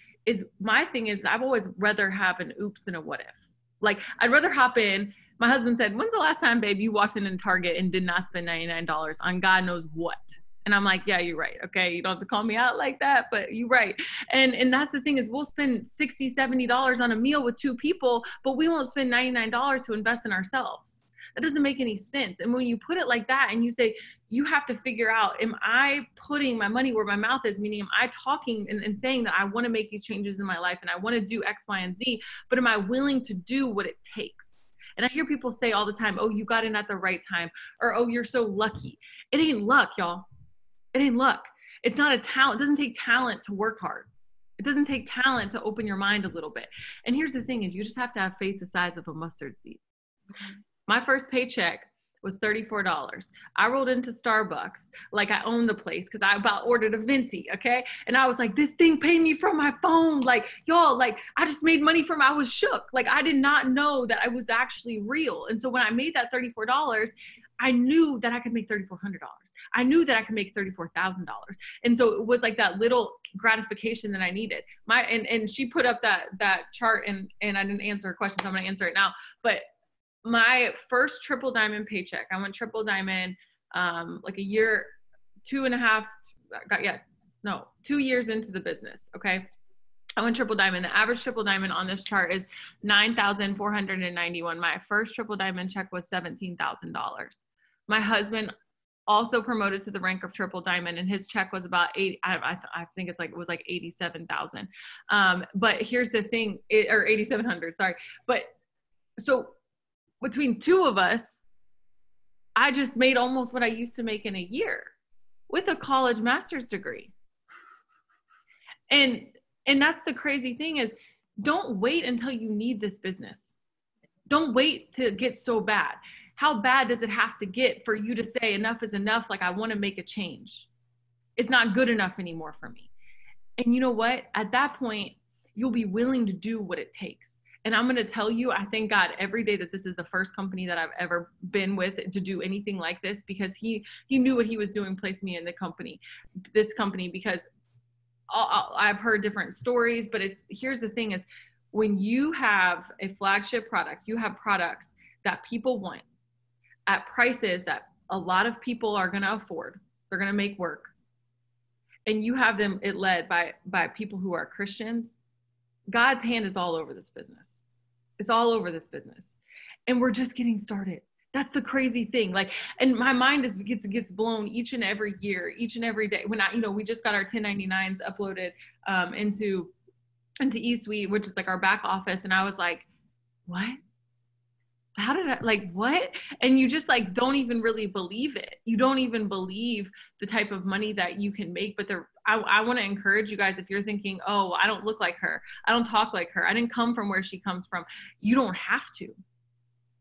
my thing is, I've always rather have an oops than a what if. Like, I'd rather hop in. My husband said, when's the last time, babe, you walked in Target and did not spend $99 on God knows what? And I'm like, yeah, you're right. Okay. You don't have to call me out like that, but you're right. And that's the thing is, we'll spend $60, $70 on a meal with two people, but we won't spend $99 to invest in ourselves. That doesn't make any sense. And when you put it like that and you say, you have to figure out, am I putting my money where my mouth is? Meaning, am I talking and saying that I want to make these changes in my life and I want to do X, Y, and Z, but am I willing to do what it takes? And I hear people say all the time, oh, you got in at the right time, or, oh, you're so lucky. It ain't luck, y'all. It ain't luck. It's not a talent. It doesn't take talent to work hard. It doesn't take talent to open your mind a little bit. And here's the thing is, you just have to have faith the size of a mustard seed. My first paycheck was $34. I rolled into Starbucks like I owned the place because I about ordered a venti, okay? And I was like, this thing paid me from my phone. Like, y'all, like, I just made money from, I was shook. Like, I did not know that it was actually real. And so when I made that $34, I knew that I could make $3,400. I knew that I could make $34,000. And so it was like that little gratification that I needed. And she put up that chart, and I didn't answer her question, so I'm gonna answer it now. But my first triple diamond paycheck, I went triple diamond like a year, 2 years into the business, okay? I went triple diamond. The average triple diamond on this chart is $9,491. My first triple diamond check was $17,000. My husband also promoted to the rank of triple diamond, and his check was about I think it was like 87,000. But here's the thing, or 8,700, sorry. But so between two of us, I just made almost what I used to make in a year with a college master's degree. And that's the crazy thing is, don't wait until you need this business. Don't wait to get so bad. How bad does it have to get for you to say enough is enough? Like, I want to make a change. It's not good enough anymore for me. And you know what? At that point, you'll be willing to do what it takes. And I'm going to tell you, I thank God every day that this is the first company that I've ever been with to do anything like this, because he knew what he was doing, placed me in this company, because I've heard different stories, but here's the thing is, when you have a flagship product, you have products that people want at prices that a lot of people are going to afford. They're going to make work. And you have them led by people who are Christians. God's hand is all over this business. It's all over this business. And we're just getting started. That's the crazy thing. Like, and my mind gets blown each and every year, each and every day. When we just got our 1099s uploaded into eSuite, which is like our back office. And I was like, what? How did I, like, what? And you just like, don't even really believe it. You don't even believe the type of money that you can make. But I want to encourage you guys, if you're thinking, oh, I don't look like her, I don't talk like her, I didn't come from where she comes from. You don't have to.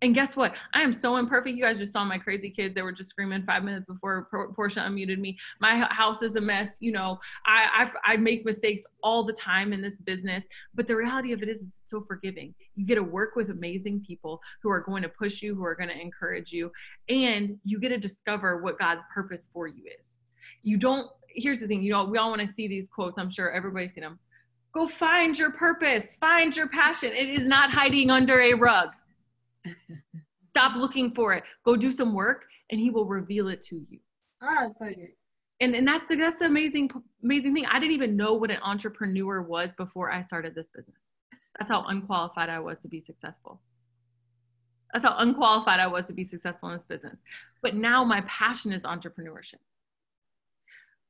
And guess what? I am so imperfect. You guys just saw my crazy kids. They were just screaming 5 minutes before Porshea unmuted me. My house is a mess. You know, I make mistakes all the time in this business, but the reality of it is it's so forgiving. You get to work with amazing people who are going to push you, who are going to encourage you, and you get to discover what God's purpose for you is. Here's the thing, we all want to see these quotes. I'm sure everybody's seen them. Go find your purpose, find your passion. It is not hiding under a rug. Stop looking for it. Go do some work and he will reveal it to you. Oh, so good. And that's the amazing thing. I didn't even know what an entrepreneur was before I started this business. That's how unqualified I was to be successful. That's how unqualified I was to be successful in this business. But now my passion is entrepreneurship,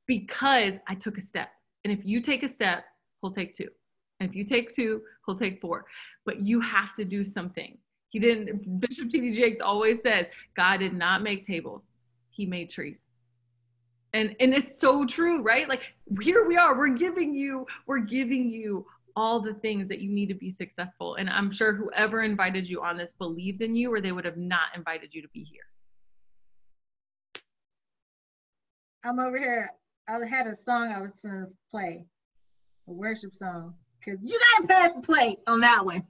because I took a step. And if you take a step, he'll take two. And if you take two, he'll take four. But you have to do something. Bishop T.D. Jakes always says, God did not make tables. He made trees. And it's so true, right? Like, here we are, we're giving you all the things that you need to be successful. And I'm sure whoever invited you on this believes in you, or they would have not invited you to be here. I'm over here. I had a song I was going to play, a worship song, because you got to pass the plate on that one.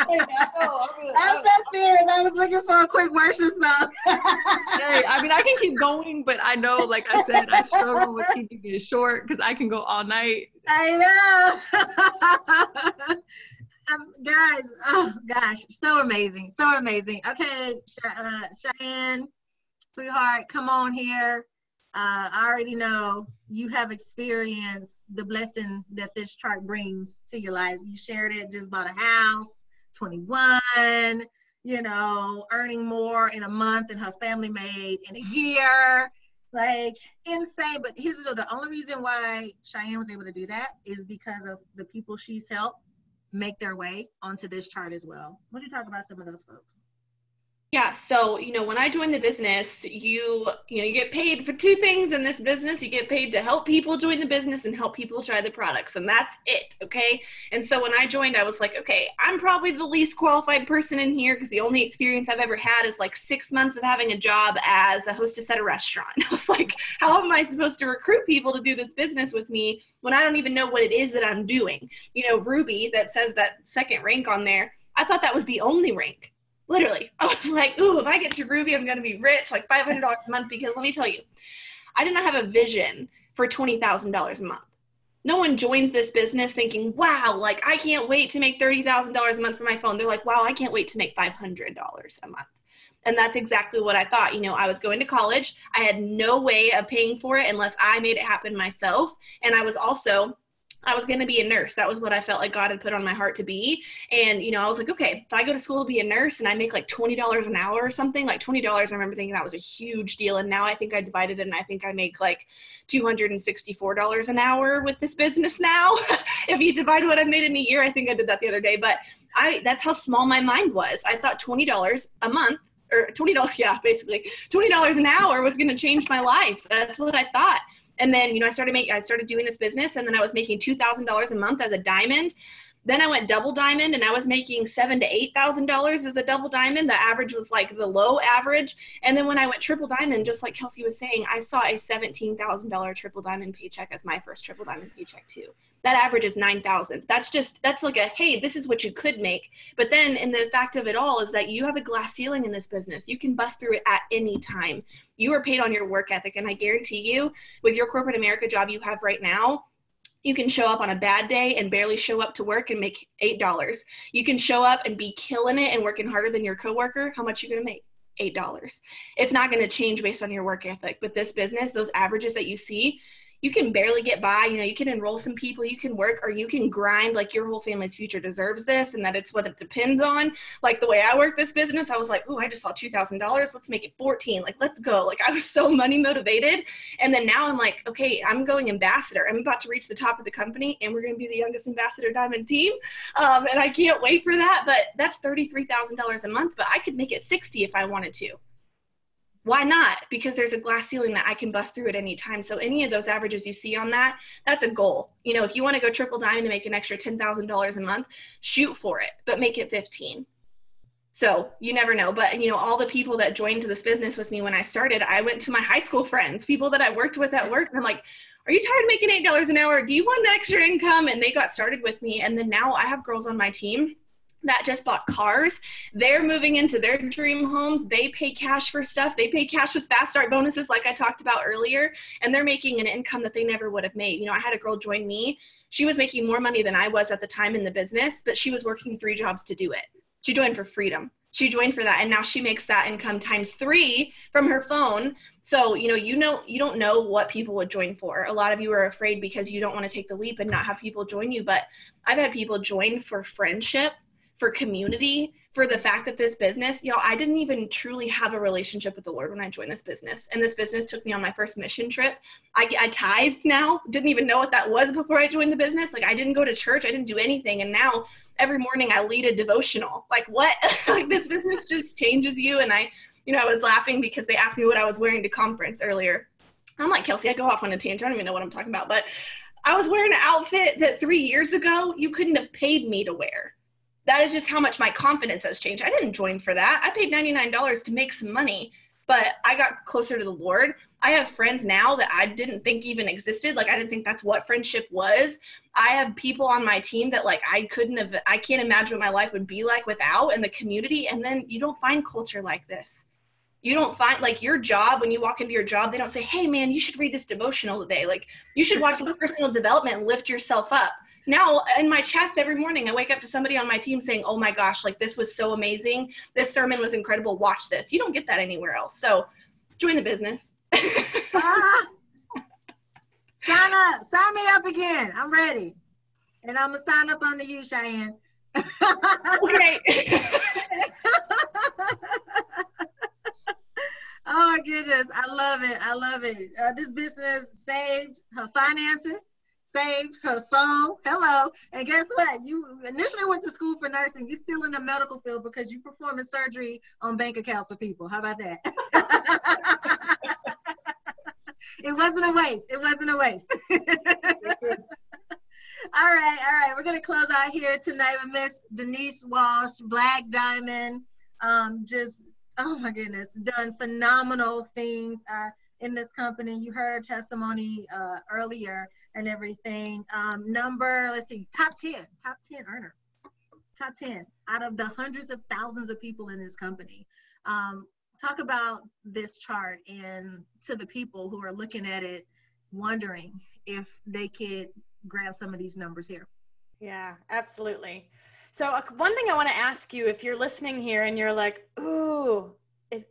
I'm so serious. I was looking for a quick worship song. Hey, I mean, I can keep going, but I know, like I said, I struggle with keeping it short because I can go all night. I know. Guys, oh gosh, so amazing. So amazing. Okay, Sheyenne, sweetheart, come on here. I already know you have experienced the blessing that this chart brings to your life. You shared it, just bought a house, 21, earning more in a month than her family made in a year. Like, insane. But here's the only reason why Sheyenne was able to do that is because of the people she's helped make their way onto this chart as well. What do you talk about some of those folks? Yeah, so, when I joined the business, you get paid for two things in this business. You get paid to help people join the business and help people try the products, and that's it, okay? And so when I joined, I was like, okay, I'm probably the least qualified person in here, because the only experience I've ever had is like 6 months of having a job as a hostess at a restaurant. I was like, how am I supposed to recruit people to do this business with me when I don't even know what it is that I'm doing? Ruby, that says that second rank on there, I thought that was the only rank. Literally, I was like, ooh, if I get to Ruby, I'm going to be rich, like $500 a month, because let me tell you, I did not have a vision for $20,000 a month. No one joins this business thinking, wow, like, I can't wait to make $30,000 a month for my phone. They're like, wow, I can't wait to make $500 a month. And that's exactly what I thought. I was going to college. I had no way of paying for it unless I made it happen myself. And I was going to be a nurse. That was what I felt like God had put on my heart to be. And, I was like, okay, if I go to school to be a nurse and I make like $20 an hour or something, like $20, I remember thinking that was a huge deal. And now I think I divided it and I think I make like $264 an hour with this business now. If you divide what I made in a year, I think I did that the other day, but that's how small my mind was. I thought $20 a month, or $20, yeah, basically $20 an hour was going to change my life. That's what I thought. And then, I started doing this business, and then I was making $2,000 a month as a diamond. Then I went double diamond, and I was making $7,000 to $8,000 as a double diamond. The average was like the low average. And then when I went triple diamond, just like Kelsey was saying, I saw a $17,000 triple diamond paycheck as my first triple diamond paycheck too. That average is $9,000. That's like a, hey, this is what you could make. But then, and the fact of it all is that you have a glass ceiling in this business. You can bust through it at any time. You are paid on your work ethic. And I guarantee you, with your corporate America job you have right now, you can show up on a bad day and barely show up to work and make $8. You can show up and be killing it and working harder than your coworker. How much are you going to make? $8. It's not going to change based on your work ethic. But this business, those averages that you see, you can barely get by. You know, you can enroll some people, you can work, or you can grind like your whole family's future deserves this and that it's what it depends on. Like the way I work this business, I was like, oh, I just saw $2,000. Let's make it 14. Like, let's go. Like, I was so money motivated. And then now I'm like, okay, I'm going ambassador. I'm about to reach the top of the company and we're going to be the youngest ambassador diamond team. And I can't wait for that. But that's $33,000 a month, but I could make it 60 if I wanted to. Why not? Because there's a glass ceiling that I can bust through at any time. So any of those averages you see on that, that's a goal. You know, if you want to go triple diamond and make an extra $10,000 a month, shoot for it, but make it 15. So you never know. But, you know, all the people that joined this business with me when I started, I went to my high school friends, people that I worked with at work. And I'm like, are you tired of making $8 an hour? Do you want extra income? And they got started with me. And then now I have girls on my team that just bought cars. They're moving into their dream homes. They pay cash for stuff. They pay cash with fast start bonuses like I talked about earlier, and they're making an income that they never would have made. You know, I had a girl join me. She was making more money than I was at the time in the business, but she was working 3 jobs to do it. She joined for freedom. She joined for that, and now she makes that income times 3 from her phone. So, you don't know what people would join for. A lot of you are afraid because you don't want to take the leap and not have people join you, but I've had people join for friendship, for community, for the fact that this business, I didn't even truly have a relationship with the Lord when I joined this business. And this business took me on my first mission trip. I tithe now, didn't even know what that was before I joined the business. Like, I didn't go to church. I didn't do anything. And now every morning I lead a devotional. Like, what? Like, this business just changes you. And I was laughing because they asked me what I was wearing to conference earlier. I'm like, Kelsey, I go off on a tangent. I don't even know what I'm talking about. But I was wearing an outfit that 3 years ago, you couldn't have paid me to wear. That is just how much my confidence has changed. I didn't join for that. I paid $99 to make some money, but I got closer to the Lord. I have friends now that I didn't think even existed. Like, I didn't think that's what friendship was. I have people on my team that, like, I can't imagine what my life would be like without, in the community. And then you don't find culture like this. You don't find, like, your job, when you walk into your job, they don't say, hey man, you should read this devotional today. Like, you should watch this personal development and lift yourself up. Now, in my chats every morning, I wake up to somebody on my team saying, oh my gosh, like, this was so amazing. This sermon was incredible. Watch this. You don't get that anywhere else. So join the business. Sign me up again. I'm ready. And I'm going to sign up under you, Sheyenne. Okay. Oh my goodness. I love it. I love it. This business saved her finances, saved her soul. Hello. And guess what? You initially went to school for nursing. You're still in the medical field because you performing surgery on bank accounts for people. How about that? It wasn't a waste. It wasn't a waste. All right. We're going to close out here tonight with Miss Denise Walsh, Black Diamond. Oh my goodness, done phenomenal things in this company. You heard her testimony earlier and everything. Top 10 earner. Top 10 out of the hundreds of thousands of people in this company. Talk about this chart and to the people who are looking at it, wondering if they could grab some of these numbers here. Yeah, absolutely. So one thing I want to ask you, if you're listening here and you're like, ooh,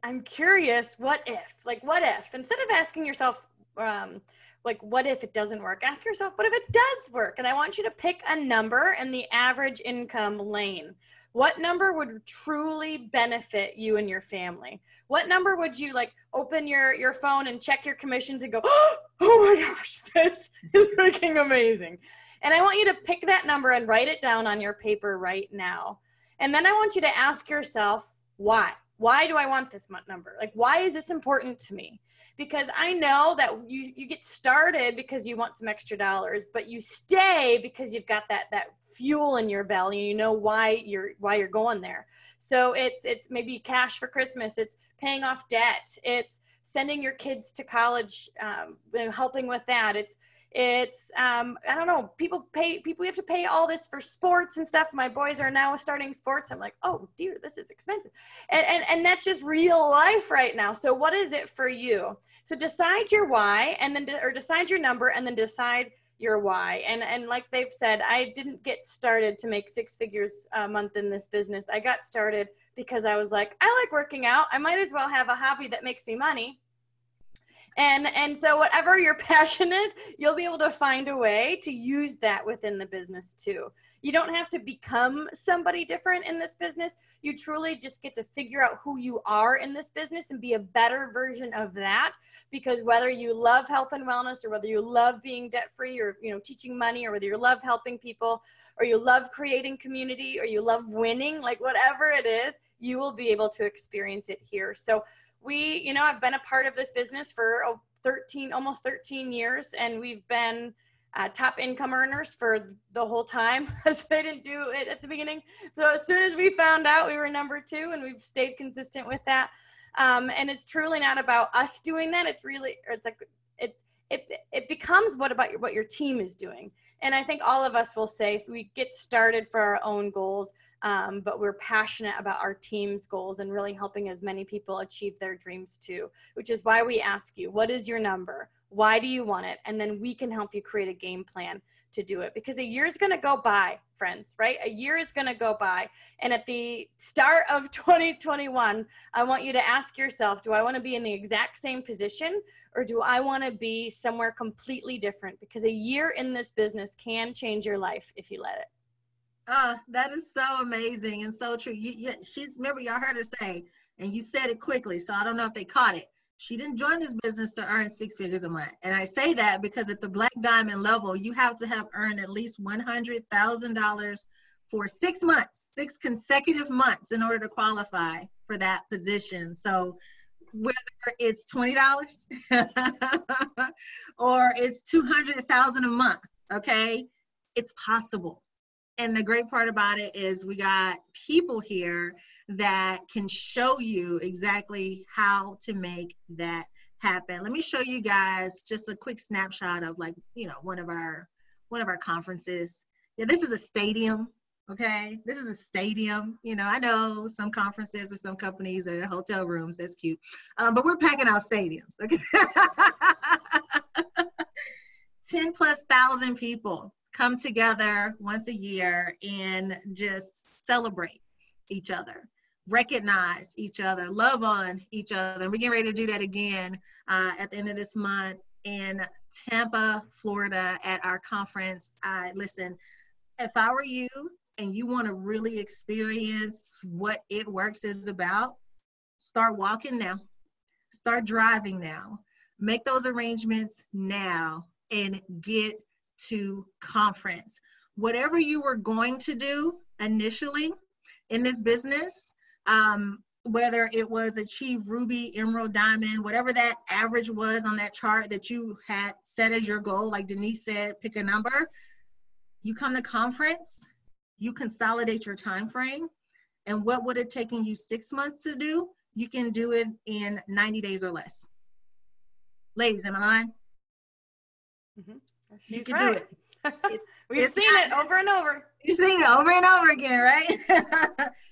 I'm curious, what if? Like, what if? Instead of asking yourself, what if it doesn't work? Ask yourself, what if it does work? And I want you to pick a number in the average income lane. What number would truly benefit you and your family? What number would you, like, open your phone and check your commissions and go, oh my gosh, this is freaking amazing. And I want you to pick that number and write it down on your paper right now. And then I want you to ask yourself, why? Why do I want this number? Like, why is this important to me? because I know that you get started because you want some extra dollars, but you stay because you've got that fuel in your belly and you know why you're going there. So it's maybe cash for Christmas, it's paying off debt, it's sending your kids to college, helping with that. It's I don't know, people have to pay all this for sports and stuff. My boys are now starting sports. I'm like, oh dear, this is expensive. And that's just real life right now. So what is it for you? So decide your why, and then or decide your number, and then decide your why. And like they've said, I didn't get started to make 6 figures a month in this business. I got started because I was like, I like working out. I might as well have a hobby that makes me money. And so whatever your passion is, you'll be able to find a way to use that within the business too. You don't have to become somebody different in this business. You truly just get to figure out who you are in this business and be a better version of that. Because whether you love health and wellness, or whether you love being debt-free, or teaching money, or whether you love helping people, or you love creating community, or you love winning, like whatever it is, you will be able to experience it here. So I've been a part of this business for almost 13 years, and we've been top income earners for the whole time. So they didn't do it at the beginning. So as soon as we found out, we were number 2, and we've stayed consistent with that. And it's truly not about us doing that. It becomes what your team is doing. And I think all of us will say, if we get started for our own goals, but we're passionate about our team's goals and really helping as many people achieve their dreams too, which is why we ask you, what is your number? Why do you want it? And then we can help you create a game plan to do it, because a year is going to go by, friends, right? A year is going to go by. And at the start of 2021, I want you to ask yourself, do I want to be in the exact same position, or do I want to be somewhere completely different? Because a year in this business can change your life if you let it. That is so amazing and so true. Remember, y'all heard her say, and you said it quickly, so I don't know if they caught it. She didn't join this business to earn 6 figures a month. And I say that because at the Black Diamond level, you have to have earned at least $100,000 for 6 months, 6 consecutive months, in order to qualify for that position. So whether it's $20 or it's $200,000 a month, okay, it's possible. And the great part about it is we got people here that can show you exactly how to make that happen. Let me show you guys just a quick snapshot of one of our conferences. Yeah, this is a stadium. Okay, this is a stadium. I know some conferences or some companies are in hotel rooms. That's cute, but we're packing out stadiums. Okay, 10,000+ people come together once a year and just celebrate each other, recognize each other, love on each other. And we're getting ready to do that again at the end of this month in Tampa, Florida at our conference. Listen, if I were you and you want to really experience what It Works is about, start walking now, start driving now, make those arrangements now, and get to conference. Whatever you were going to do initially in this business, whether it was achieve Ruby, Emerald, Diamond, whatever that average was on that chart that you had set as your goal, like Denise said, pick a number. You come to conference, you consolidate your time frame, and what would have taken you 6 months to do, you can do it in 90 days or less. Ladies, am I lying? Mm-hmm. You can do it. We've seen it over and over. You've seen it over and over again, right?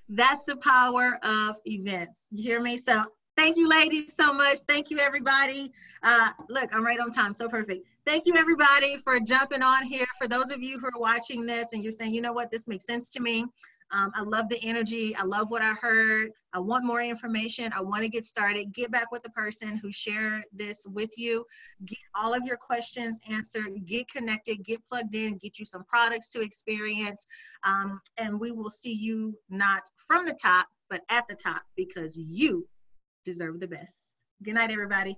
That's the power of events. You hear me? So thank you, ladies, so much. Thank you, everybody. Look, I'm right on time. So perfect. Thank you, everybody, for jumping on here. For those of you who are watching this and you're saying, you know what, this makes sense to me. I love the energy. I love what I heard. I want more information. I want to get started. Get back with the person who shared this with you. Get all of your questions answered. Get connected. Get plugged in. Get you some products to experience. And we will see you not from the top, but at the top, because you deserve the best. Good night, everybody.